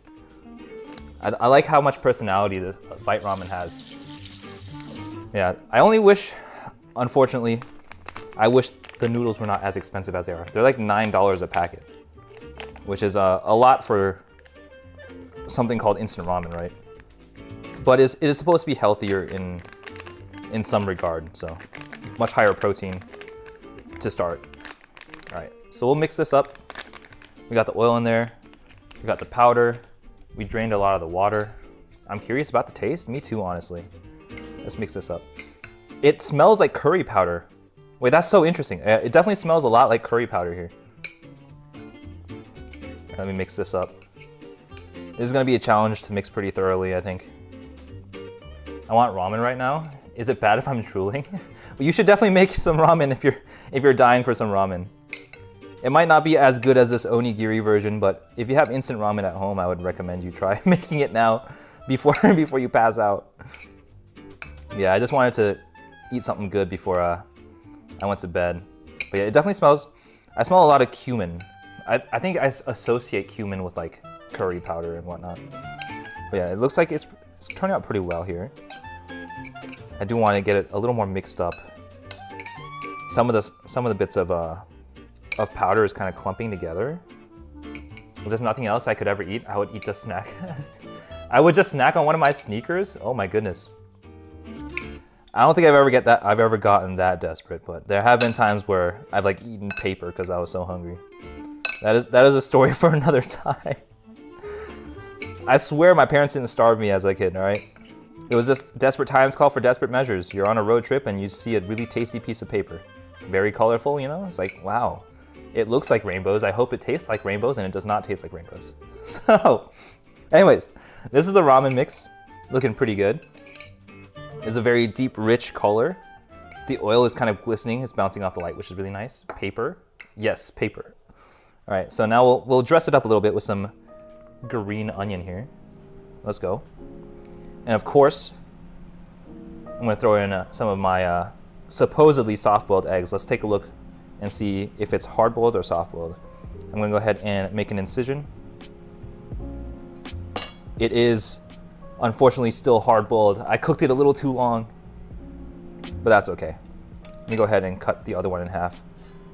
Speaker 1: I like how much personality the Vite ramen has. Yeah, I only wish, unfortunately, I wish the noodles were not as expensive as they are. They're like $9 a packet, which is a lot for something called instant ramen, right? But it is supposed to be healthier in some regard, so much higher protein to start. All right, so we'll mix this up. We got the oil in there, we got the powder, we drained a lot of the water. I'm curious about the taste. Me too, honestly. Let's mix this up. It smells like curry powder. Wait, that's so interesting. It definitely smells a lot like curry powder here. Let me mix this up. This is gonna be a challenge to mix pretty thoroughly, I think. I want ramen right now. Is it bad if I'm drooling? Well, you should definitely make some ramen if you're dying for some ramen. It might not be as good as this onigiri version, but if you have instant ramen at home, I would recommend you try making it now before you pass out. Yeah, I just wanted to eat something good before I went to bed. But yeah, it definitely smells, I smell a lot of cumin. I think I associate cumin with like curry powder and whatnot. But yeah, it looks like it's turning out pretty well here. I do want to get it a little more mixed up. some of the bits of powder is kind of clumping together. If there's nothing else I could ever eat, I would eat just snack. I would just snack on one of my sneakers. Oh my goodness. I don't think I've ever gotten that desperate, but there have been times where I've like eaten paper because I was so hungry. That is a story for another time. I swear my parents didn't starve me as a kid, all right? It was just desperate times call for desperate measures. You're on a road trip and you see a really tasty piece of paper. Very colorful, you know? It's like, wow, it looks like rainbows. I hope it tastes like rainbows, and it does not taste like rainbows. So, anyways, this is the ramen mix. Looking pretty good. It's a very deep, rich color. The oil is kind of glistening. It's bouncing off the light, which is really nice. Paper. Yes, paper. All right, so now we'll dress it up a little bit with some green onion here. Let's go. And of course, I'm gonna throw in some of my supposedly soft-boiled eggs. Let's take a look and see if it's hard-boiled or soft-boiled. I'm gonna go ahead and make an incision. It is unfortunately still hard-boiled. I cooked it a little too long, but that's okay. Let me go ahead and cut the other one in half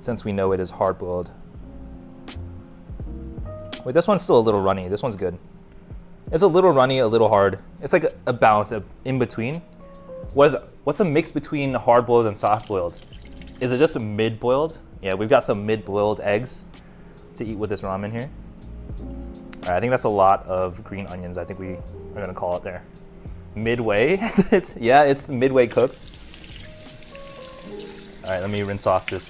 Speaker 1: since we know it is hard-boiled. Wait, this one's still a little runny. This one's good. It's a little runny, a little hard. It's like a balance in between. What's a mix between hard-boiled and soft-boiled? Is it just a mid-boiled? Yeah, we've got some mid-boiled eggs to eat with this ramen here. All right, I think that's a lot of green onions. I think we are gonna call it there. Midway, it's midway cooked. All right, let me rinse off this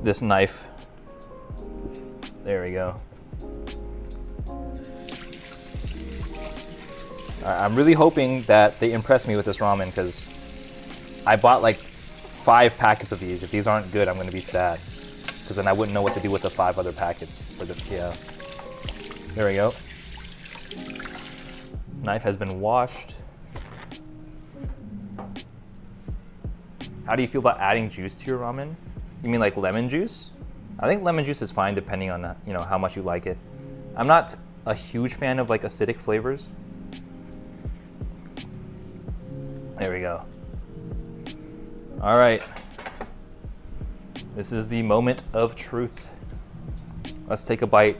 Speaker 1: this knife. There we go. I'm really hoping that they impress me with this ramen because I bought like 5 packets of these. If these aren't good, I'm gonna be sad because then I wouldn't know what to do with the 5 other packets. There we go. Knife has been washed. How do you feel about adding juice to your ramen? You mean like lemon juice? I think lemon juice is fine depending on how much you like it. I'm not a huge fan of like acidic flavors. There we go. All right. This is the moment of truth. Let's take a bite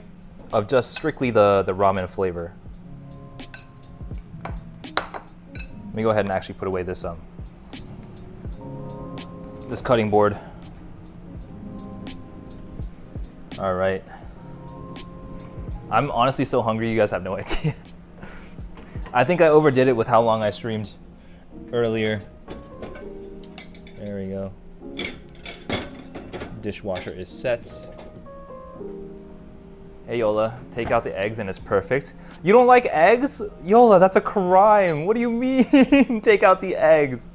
Speaker 1: of just strictly the ramen flavor. Let me go ahead and actually put away this cutting board. All right. I'm honestly so hungry, you guys have no idea. I think I overdid it with how long I streamed earlier. There we go. Dishwasher is set. Hey Yola, take out the eggs and it's perfect. You don't like eggs? Yola, that's a crime. What do you mean? Take out the eggs.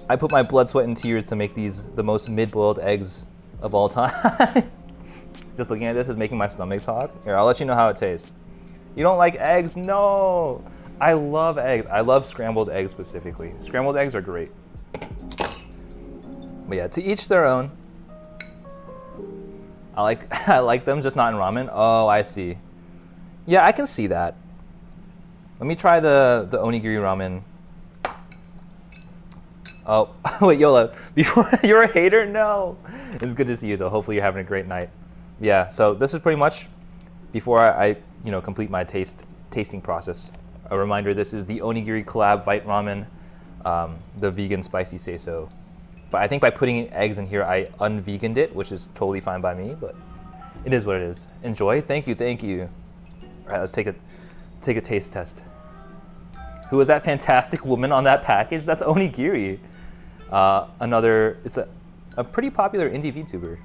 Speaker 1: I put my blood, sweat, and tears to make these the most mid-boiled eggs of all time. Just looking at this is making my stomach talk. Here, I'll let you know how it tastes. You don't like eggs? No. I love eggs. I love scrambled eggs specifically. Scrambled eggs are great. But yeah, to each their own. I like them, just not in ramen. Oh, I see. Yeah, I can see that. Let me try the onigiri ramen. Oh, wait, Yola, before you're a hater? No. It's good to see you though. Hopefully you're having a great night. Yeah, so this is pretty much before I complete my tasting process. A reminder, this is the onigiri collab Vite ramen, the vegan spicy seiso. But I think by putting eggs in here, I unveganed it, which is totally fine by me, but it is what it is. Enjoy, thank you, thank you. All right, let's take a taste test. Who is that fantastic woman on that package? That's onigiri. It's a pretty popular indie VTuber.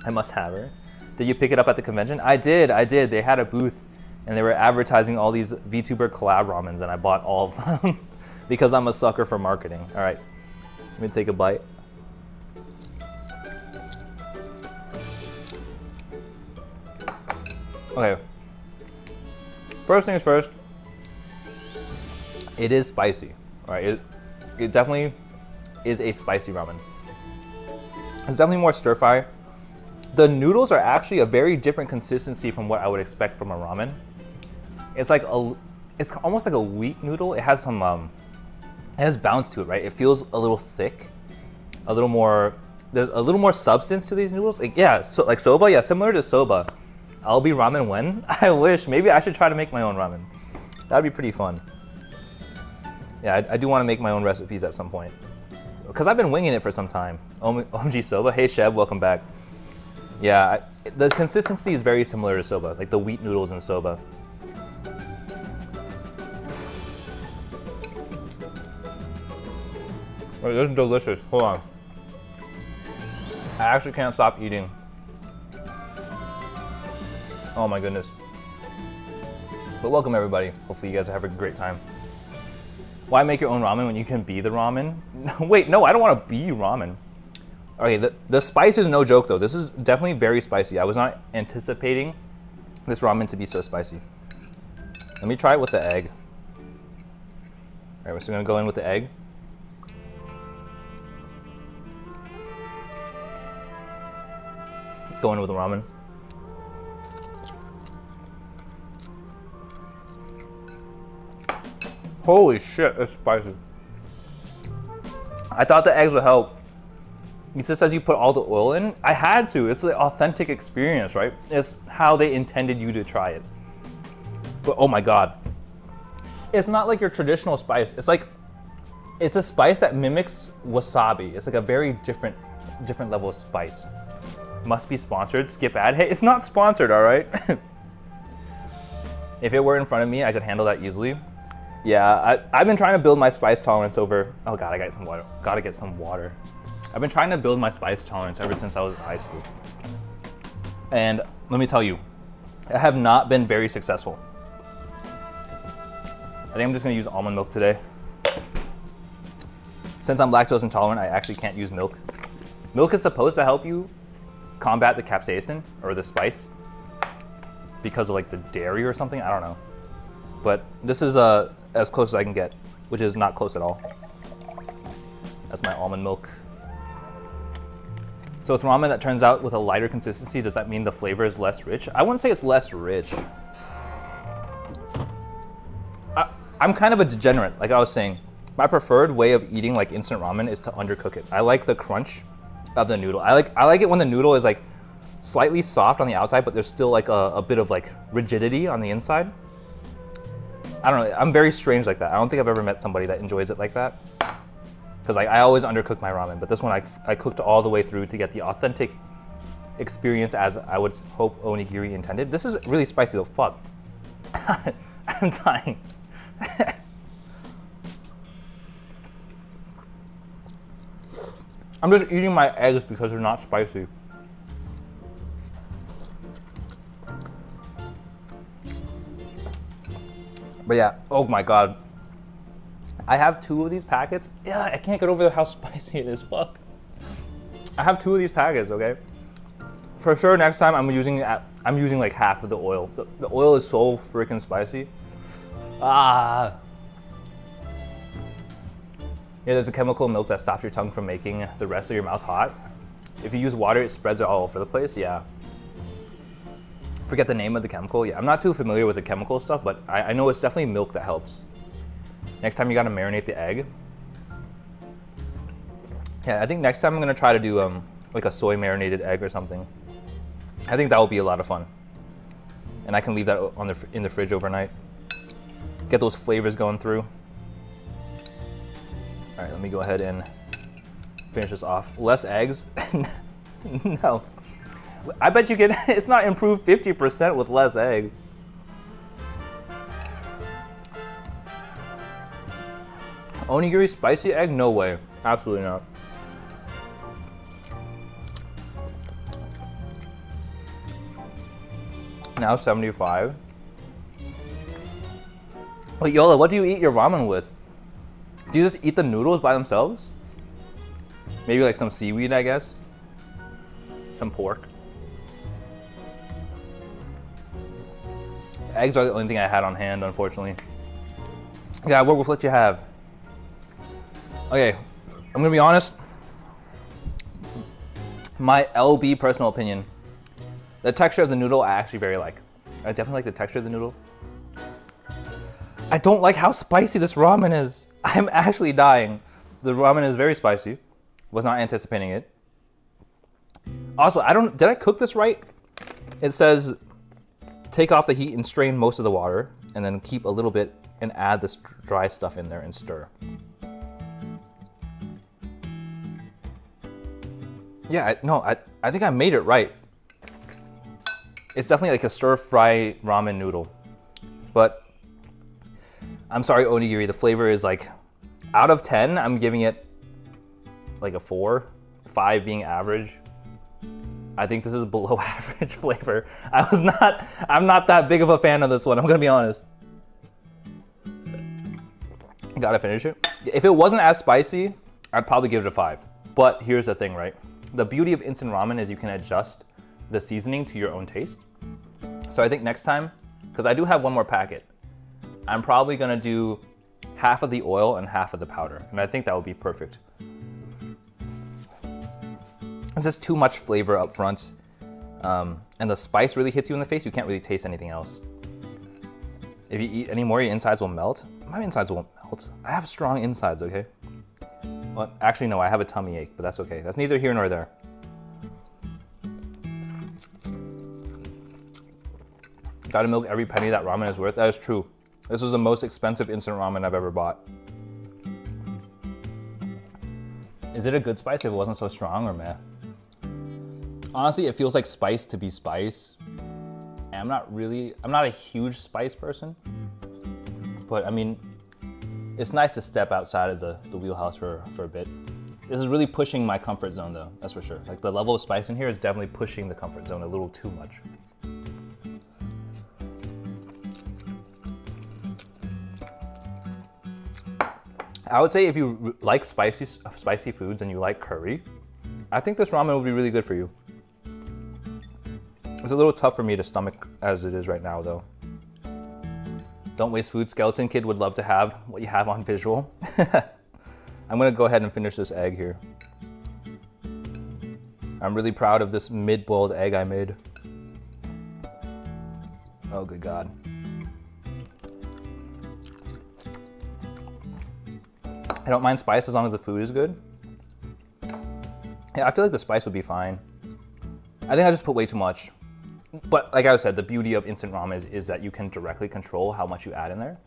Speaker 1: I must have her. Did you pick it up at the convention? I did. They had a booth and they were advertising all these VTuber collab ramens and I bought all of them because I'm a sucker for marketing. All right, let me take a bite. Okay, first things first, it is spicy. All right, it definitely is a spicy ramen. It's definitely more stir fry. The noodles are actually a very different consistency from what I would expect from a ramen. It's almost like a wheat noodle. It has some has bounce to it, right? It feels a little thick, a little more, there's a little more substance to these noodles. Like, yeah, so like soba, yeah, similar to soba. I'll be ramen when? I wish. Maybe I should try to make my own ramen. That'd be pretty fun. Yeah, I do want to make my own recipes at some point. Because I've been winging it for some time. OMG soba. Hey Sheb, welcome back. Yeah, the consistency is very similar to soba, like the wheat noodles in soba. Wait, this is delicious. Hold on. I actually can't stop eating. Oh my goodness. But welcome everybody. Hopefully you guys are having a great time. Why make your own ramen when you can be the ramen? Wait, no, I don't want to be ramen. Okay, the spice is no joke though. This is definitely very spicy. I was not anticipating this ramen to be so spicy. Let me try it with the egg. All right, we're still gonna go in with the egg. Go in with the ramen. Holy shit, it's spicy. I thought the eggs would help. It just says you put all the oil in. I had to. It's the authentic experience, right? It's how they intended you to try it. But oh my god. It's not like your traditional spice. It's like, it's a spice that mimics wasabi. It's like a very different level of spice. Must be sponsored. Skip ad. Hey, it's not sponsored, all right? If it were in front of me, I could handle that easily. Yeah, I've been trying to build my spice tolerance over. Oh god, I got some water. Gotta get some water. I've been trying to build my spice tolerance ever since I was in high school. And let me tell you, I have not been very successful. I think I'm just gonna use almond milk today. Since I'm lactose intolerant, I actually can't use milk. Milk is supposed to help you combat the capsaicin or the spice because of like the dairy or something, I don't know. But this is as close as I can get, which is not close at all. That's my almond milk. So with ramen that turns out with a lighter consistency, does that mean the flavor is less rich? I wouldn't say it's less rich. I'm kind of a degenerate, like I was saying. My preferred way of eating like instant ramen is to undercook it. I like the crunch of the noodle. I like it when the noodle is like slightly soft on the outside, but there's still like a bit of like rigidity on the inside. I don't know, I'm very strange like that. I don't think I've ever met somebody that enjoys it like that. Because like, I always undercook my ramen, but this one I cooked all the way through to get the authentic experience as I would hope onigiri intended. This is really spicy though, fuck. I'm dying. I'm just eating my eggs because they're not spicy. But yeah, oh my god. I have 2 of these packets. Yeah, I can't get over how spicy it is, fuck. I have 2 of these packets, okay? For sure, next time I'm using like half of the oil. The oil is so freaking spicy. Ah. Yeah, there's a chemical in milk that stops your tongue from making the rest of your mouth hot. If you use water, it spreads it all over the place, yeah. Forget the name of the chemical. Yeah, I'm not too familiar with the chemical stuff, but I know it's definitely milk that helps. Next time you gotta marinate the egg. Yeah, I think next time I'm gonna try to do like a soy marinated egg or something. I think that will be a lot of fun. And I can leave that in the fridge overnight. Get those flavors going through. All right, let me go ahead and finish this off. Less eggs? No. I bet you can, it's not improved 50% with less eggs. Onigiri spicy egg? No way. Absolutely not. Now 75. Wait, Yola, what do you eat your ramen with? Do you just eat the noodles by themselves? Maybe like some seaweed, I guess. Some pork. Eggs are the only thing I had on hand, unfortunately. Yeah, work with what you have. Okay, I'm gonna be honest. My LB personal opinion, the texture of the noodle I actually very like. I definitely like the texture of the noodle. I don't like how spicy this ramen is. I'm actually dying. The ramen is very spicy. Was not anticipating it. Also, did I cook this right? It says take off the heat and strain most of the water, and then keep a little bit and add this dry stuff in there and stir. Yeah, I think I made it right. It's definitely like a stir-fry ramen noodle. But I'm sorry, onigiri, the flavor is like, out of 10, I'm giving it like a 4, 5 being average. I think this is below average flavor. I'm not that big of a fan of this one, I'm gonna be honest. Gotta finish it. If it wasn't as spicy, I'd probably give it a 5. But here's the thing, right? The beauty of instant ramen is you can adjust the seasoning to your own taste. So I think next time, because I do have one more packet, I'm probably gonna do half of the oil and half of the powder. And I think that would be perfect. It's just too much flavor up front. And the spice really hits you in the face, you can't really taste anything else. If you eat any more, your insides will melt. My insides won't melt. I have strong insides, okay? Well, actually, no, I have a tummy ache, but that's okay. That's neither here nor there. Gotta milk every penny that ramen is worth. That is true. This is the most expensive instant ramen I've ever bought. Is it a good spice if it wasn't so strong, or meh? Honestly, it feels like spice to be spice. And I'm not a huge spice person. But I mean, it's nice to step outside of the wheelhouse for a bit. This is really pushing my comfort zone though, that's for sure. Like the level of spice in here is definitely pushing the comfort zone a little too much. I would say if you like spicy foods and you like curry, I think this ramen would be really good for you. It's a little tough for me to stomach as it is right now though. Don't waste food. Skeleton Kid would love to have what you have on visual. I'm gonna go ahead and finish this egg here. I'm really proud of this mid-boiled egg I made. Oh, good God. I don't mind spice as long as the food is good. Yeah, I feel like the spice would be fine. I think I just put way too much. But like I said, the beauty of instant ramen is that you can directly control how much you add in there.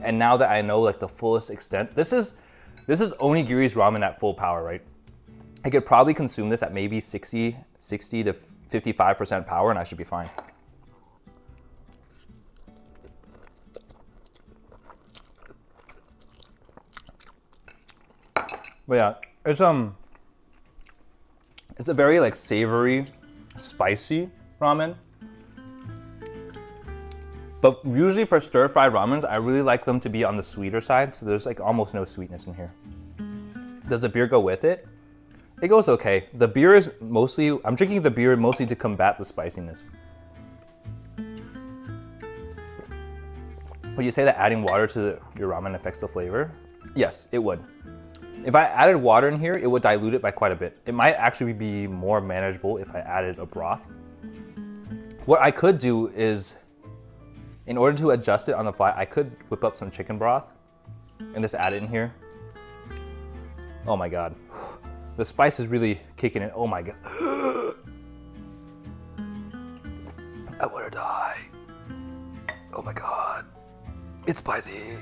Speaker 1: And now that I know like the fullest extent, this is onigiri's ramen at full power, right? I could probably consume this at maybe 60 to 55% power and I should be fine. But yeah, it's a very like savory, spicy ramen. But usually for stir-fried ramens, I really like them to be on the sweeter side, so there's like almost no sweetness in here. Does the beer go with it? It goes okay. The beer is mostly, I'm drinking the beer mostly to combat the spiciness. Would you say that adding water to your ramen affects the flavor? Yes, it would. If I added water in here, it would dilute it by quite a bit. It might actually be more manageable if I added a broth. What I could do is, in order to adjust it on the fly, I could whip up some chicken broth and just add it in here. Oh my God. The spice is really kicking in. Oh my God. I wanna die. Oh my God. It's spicy.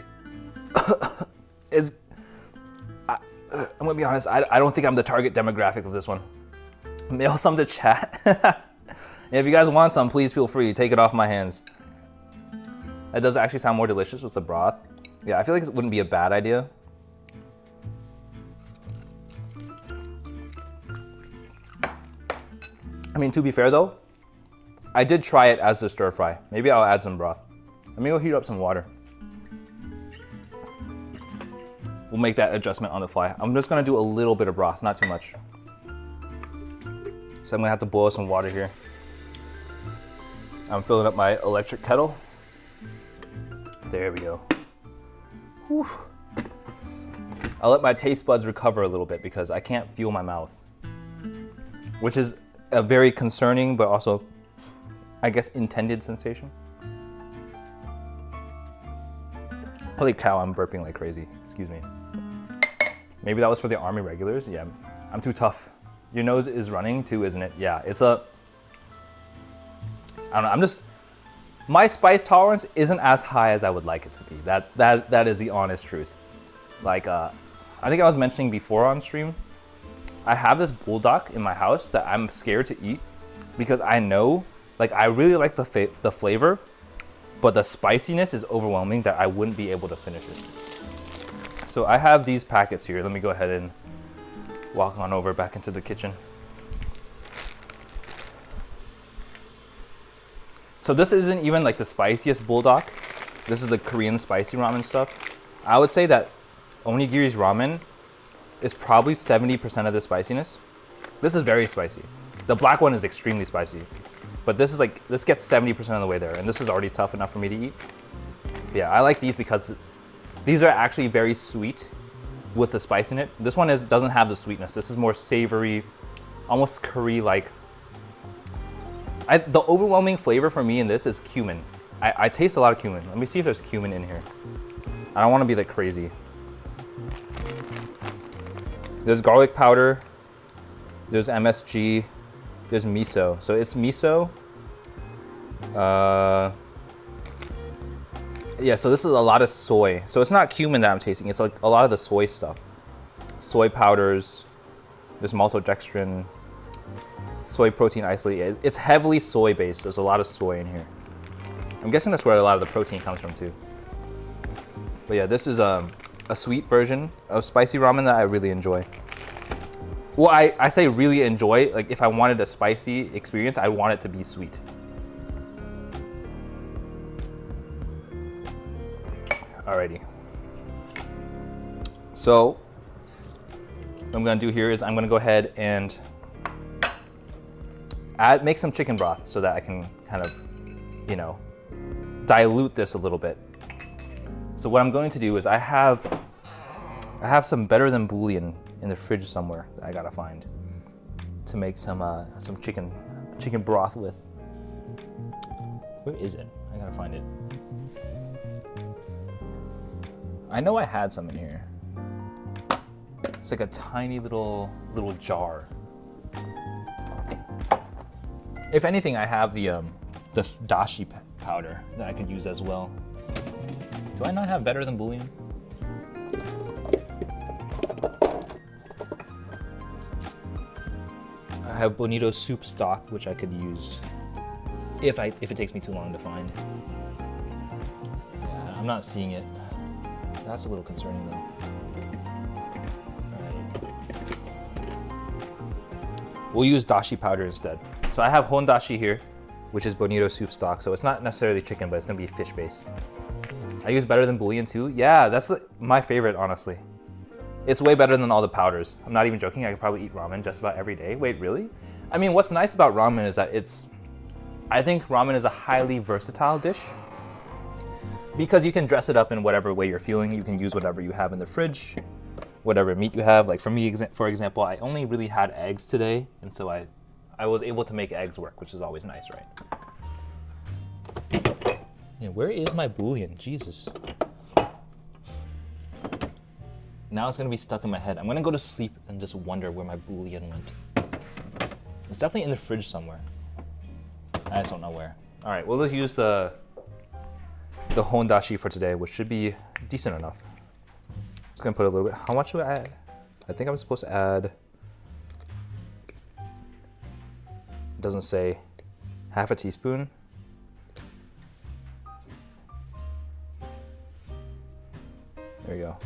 Speaker 1: I'm gonna be honest, I don't think I'm the target demographic of this one. Mail some to chat. If you guys want some, please feel free, take it off my hands. That does actually sound more delicious with the broth. Yeah, I feel like it wouldn't be a bad idea. I mean, to be fair though, I did try it as the stir fry. Maybe I'll add some broth. Let me go heat up some water. We'll make that adjustment on the fly. I'm just gonna do a little bit of broth, not too much. So I'm gonna have to boil some water here. I'm filling up my electric kettle. There we go. Whew. I'll let my taste buds recover a little bit because I can't feel my mouth, which is a very concerning but also, I guess, intended sensation. Holy cow, I'm burping like crazy. Excuse me. Maybe that was for the Army regulars. Yeah, I'm too tough. Your nose is running too, isn't it? Yeah, it's a, I don't know, my spice tolerance isn't as high as I would like it to be. That is the honest truth. Like, I think I was mentioning before on stream, I have this bulldog in my house that I'm scared to eat because I know, like, I really like the flavor, but the spiciness is overwhelming that I wouldn't be able to finish it. So I have these packets here. Let me go ahead and walk on over back into the kitchen. So this isn't even like the spiciest bulldog. This is the Korean spicy ramen stuff. I would say that onigiri's ramen is probably 70% of the spiciness. This is very spicy. The black one is extremely spicy, but this gets 70% of the way there, and this is already tough enough for me to eat. But yeah, I like these because these are actually very sweet with the spice in it. This one doesn't have the sweetness. This is more savory, almost curry-like. The overwhelming flavor for me in this is cumin. I taste a lot of cumin. Let me see if there's cumin in here. I don't want to be like crazy. There's garlic powder. There's MSG. There's miso. So it's miso. Yeah, so this is a lot of soy. So it's not cumin that I'm tasting. It's like a lot of the soy stuff. Soy powders. There's maltodextrin. Soy protein isolate. It's heavily soy based. There's a lot of soy in here. I'm guessing that's where a lot of the protein comes from too. But yeah, this is a sweet version of spicy ramen that I really enjoy. Well, I say really enjoy. Like if I wanted a spicy experience, I want it to be sweet. Alrighty. So what I'm gonna do here is I'm gonna go ahead and make some chicken broth so that I can kind of, you know, dilute this a little bit. So what I'm going to do is I have some better than bouillon in the fridge somewhere that I gotta find to make some chicken broth with. Where is it? I gotta find it. I know I had some in here. It's like a tiny little jar. If anything, I have the dashi powder that I could use as well. Do I not have better than bouillon? I have bonito soup stock, which I could use if it takes me too long to find. Yeah, I'm not seeing it. That's a little concerning though. We'll use dashi powder instead. So I have hondashi here, which is bonito soup stock. So it's not necessarily chicken, but it's gonna be fish based. I use better than bouillon too. Yeah, that's my favorite, honestly. It's way better than all the powders. I'm not even joking. I could probably eat ramen just about every day. Wait, really? I mean, what's nice about ramen is that I think ramen is a highly versatile dish because you can dress it up in whatever way you're feeling. You can use whatever you have in the fridge, whatever meat you have. Like for me, for example, I only really had eggs today, and so I was able to make eggs work, which is always nice, right? Yeah, where is my bouillon? Jesus. Now it's gonna be stuck in my head. I'm gonna go to sleep and just wonder where my bouillon went. It's definitely in the fridge somewhere. I just don't know where. All right, we'll just use the hondashi for today, which should be decent enough. Just gonna put a little bit. How much do I add? I think I'm supposed to add, it doesn't say, half a teaspoon. There you go.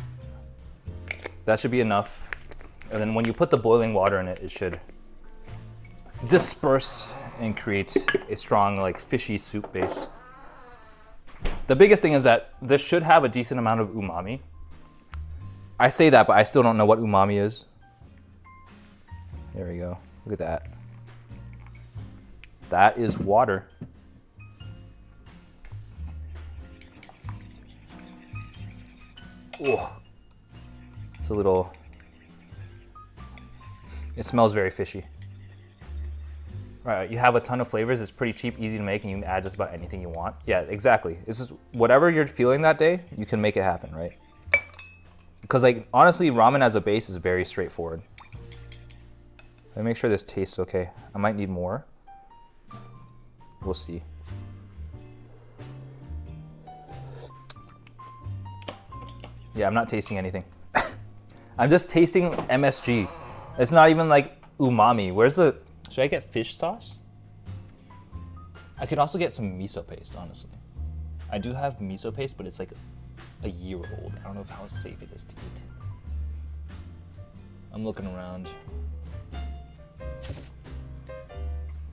Speaker 1: That should be enough. And then when you put the boiling water in it, it should disperse and create a strong, like, fishy soup base. The biggest thing is that this should have a decent amount of umami. I say that, but I still don't know what umami is. There we go. Look at that. That is water. Oh, it's a little, it smells very fishy. Right, you have a ton of flavors. It's pretty cheap, easy to make, and you can add just about anything you want. Yeah, exactly. This is whatever you're feeling that day, you can make it happen, right? Because like honestly, ramen as a base is very straightforward. Let me make sure this tastes okay. I might need more. We'll see. Yeah, I'm not tasting anything. I'm just tasting MSG. It's not even like umami. Where's the, should I get fish sauce? I could also get some miso paste, honestly. I do have miso paste, but it's like a year old. I don't know how safe it is to eat. I'm looking around.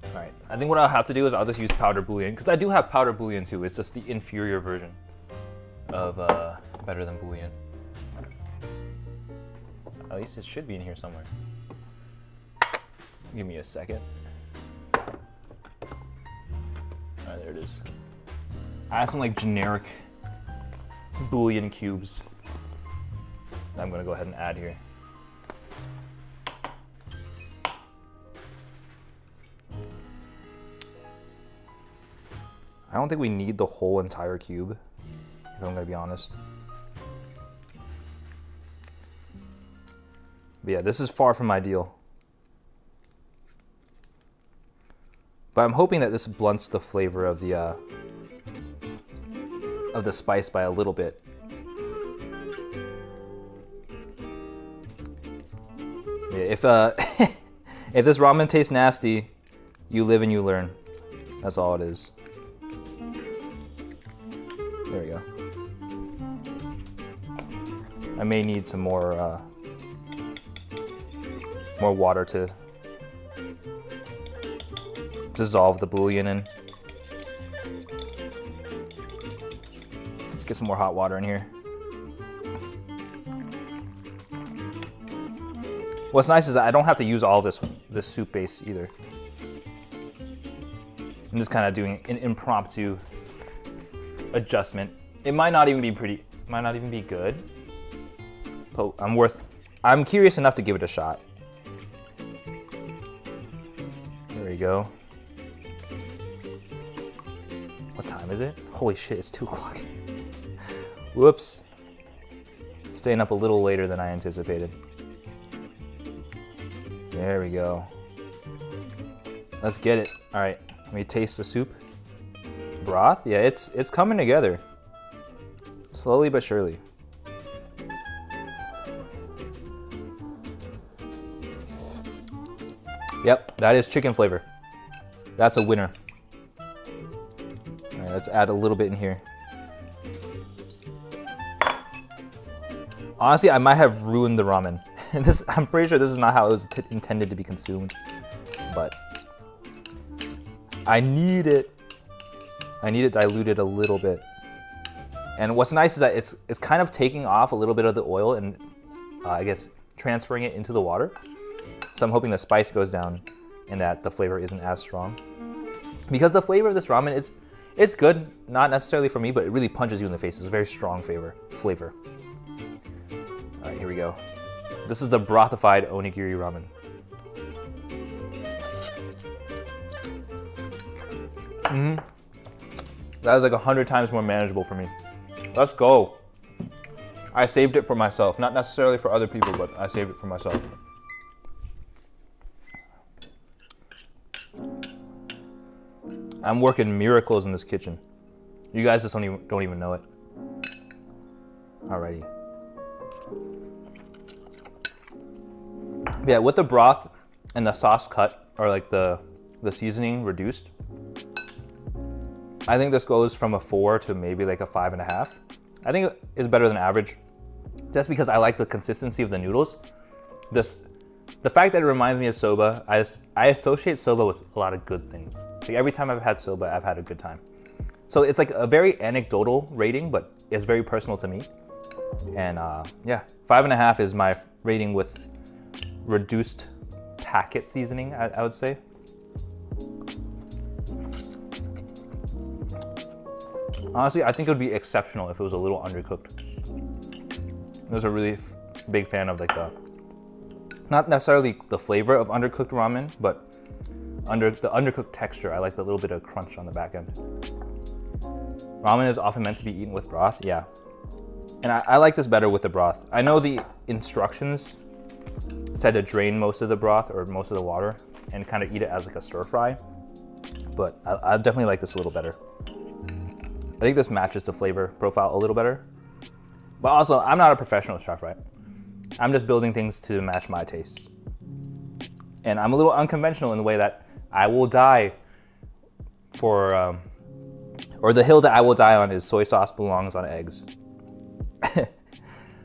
Speaker 1: All right, I think what I'll have to do is I'll just use powder bouillon, because I do have powder bouillon too. It's just the inferior version of better than bouillon. At least it should be in here somewhere. Give me a second. All right, there it is. I have some like generic bouillon cubes that I'm gonna go ahead and add here. I don't think we need the whole entire cube, if I'm gonna be honest. But yeah, this is far from ideal. But I'm hoping that this blunts the flavor of the spice by a little bit. Yeah, if if this ramen tastes nasty, you live and you learn. That's all it is. There we go. I may need some more water to dissolve the bouillon in. Let's get some more hot water in here. What's nice is that I don't have to use all this soup base either. I'm just kind of doing an impromptu adjustment. It might not even be pretty, might not even be good, but I'm curious enough to give it a shot. There we go. What time is it? Holy shit, it's 2 o'clock. Whoops. Staying up a little later than I anticipated. There we go. Let's get it. All right, let me taste the soup. Broth? Yeah, it's coming together. Slowly but surely. Yep, that is chicken flavor. That's a winner. All right, let's add a little bit in here. Honestly, I might have ruined the ramen. I'm pretty sure this is not how it was intended to be consumed, but I need it diluted a little bit. And what's nice is that it's kind of taking off a little bit of the oil and I guess transferring it into the water. So I'm hoping the spice goes down and that the flavor isn't as strong. Because the flavor of this ramen, it's good, not necessarily for me, but it really punches you in the face. It's a very strong flavor. All right, here we go. This is the brothified onigiri ramen. That is like 100 times more manageable for me. Let's go. I saved it for myself, not necessarily for other people, but I saved it for myself. I'm working miracles in this kitchen. You guys just don't even know it. Alrighty. Yeah, with the broth and the sauce cut, or like the seasoning reduced, I think this goes from a 4 to maybe like a 5.5. I think it's better than average, just because I like the consistency of the noodles. The fact that it reminds me of soba, I associate soba with a lot of good things. Like every time I've had soba, I've had a good time. So it's like a very anecdotal rating, but it's very personal to me. And yeah, 5.5 is my rating with reduced packet seasoning, I would say. Honestly, I think it would be exceptional if it was a little undercooked. I was a really big fan of like not necessarily the flavor of undercooked ramen, but the undercooked texture. I like the little bit of crunch on the back end. Ramen is often meant to be eaten with broth, yeah. And I like this better with the broth. I know the instructions said to drain most of the broth or most of the water and kind of eat it as like a stir fry, but I definitely like this a little better. I think this matches the flavor profile a little better. But also, I'm not a professional chef, right? I'm just building things to match my tastes. And I'm a little unconventional in the way that I will die for, or the hill that I will die on is soy sauce belongs on eggs.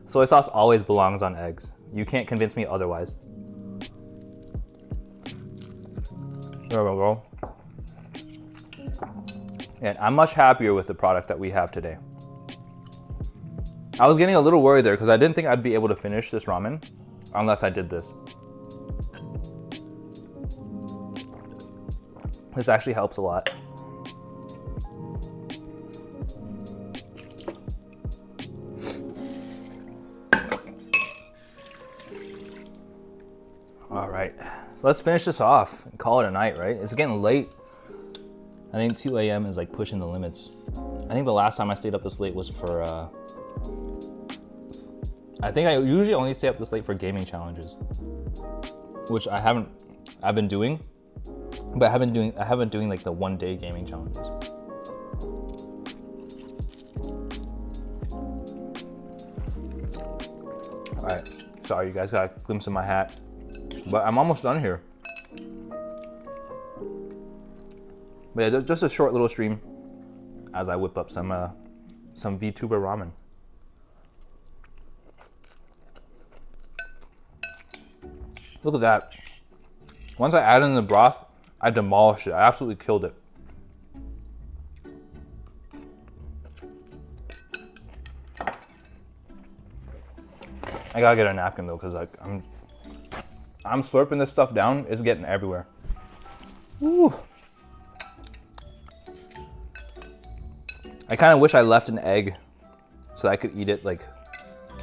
Speaker 1: Soy sauce always belongs on eggs. You can't convince me otherwise. There we go. And I'm much happier with the product that we have today. I was getting a little worried there because I didn't think I'd be able to finish this ramen unless I did this. This actually helps a lot. All right, so let's finish this off and call it a night, right? It's getting late. I think 2 a.m. is like pushing the limits. I think the last time I stayed up this late was for, I think I usually only stay up this late for gaming challenges, which I've been doing, but I haven't doing like the 1-day gaming challenges. All right, sorry you guys got a glimpse of my hat, but I'm almost done here. But yeah, just a short little stream as I whip up some Vtuber ramen. Look at that. Once I added in the broth, I demolished it. I absolutely killed it. I gotta get a napkin though, cause like I'm slurping this stuff down. It's getting everywhere. Woo. I kind of wish I left an egg so I could eat it like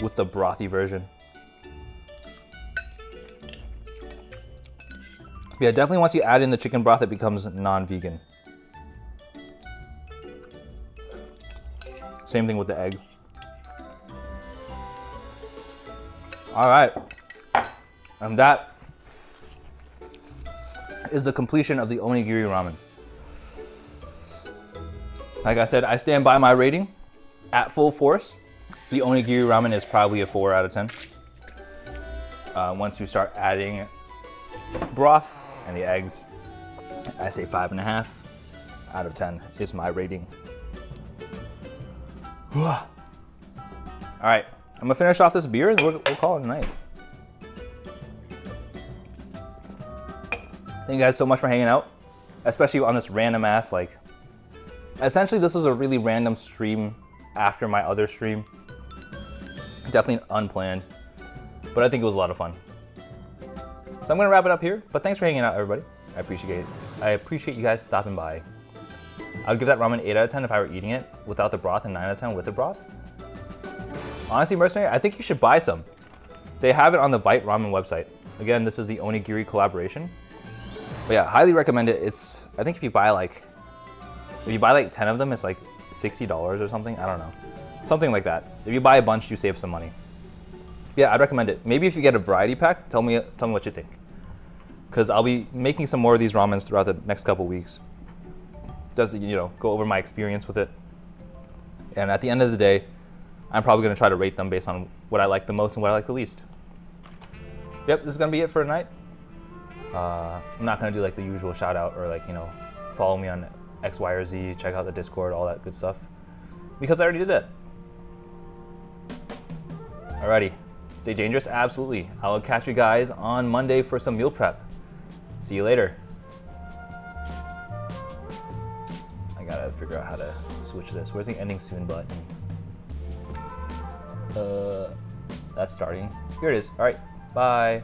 Speaker 1: with the brothy version. Yeah, definitely once you add in the chicken broth, it becomes non-vegan. Same thing with the egg. All right, and that is the completion of the onigiri ramen. Like I said, I stand by my rating. At full force, the onigiri ramen is probably a 4 out of 10. Once you start adding broth and the eggs, I say 5.5 out of 10 is my rating. All right, I'm gonna finish off this beer and we'll call it a night. Thank you guys so much for hanging out, especially on this random ass, like, essentially this was a really random stream after my other stream. Definitely unplanned, but I think it was a lot of fun. So I'm gonna wrap it up here, but thanks for hanging out, everybody. I appreciate it. I appreciate you guys stopping by. I would give that ramen 8 out of 10 if I were eating it without the broth and 9 out of 10 with the broth. Honestly, Mercenary, I think you should buy some. They have it on the Vite Ramen website. Again, this is the onigiri collaboration. But yeah, highly recommend it. It's, I think if you buy like 10 of them, it's like $60 or something. I don't know. Something like that. If you buy a bunch, you save some money. Yeah, I'd recommend it. Maybe if you get a variety pack, tell me what you think. Because I'll be making some more of these ramens throughout the next couple weeks. Just, you know, go over my experience with it. And at the end of the day, I'm probably gonna try to rate them based on what I like the most and what I like the least. Yep, this is gonna be it for tonight. I'm not gonna do like the usual shout out or like, you know, follow me on X, Y, or Z, check out the Discord, all that good stuff. Because I already did that. Alrighty, stay dangerous, absolutely. I will catch you guys on Monday for some meal prep. See you later. I gotta figure out how to switch this. Where's the ending soon button? That's starting. Here it is. All right, bye.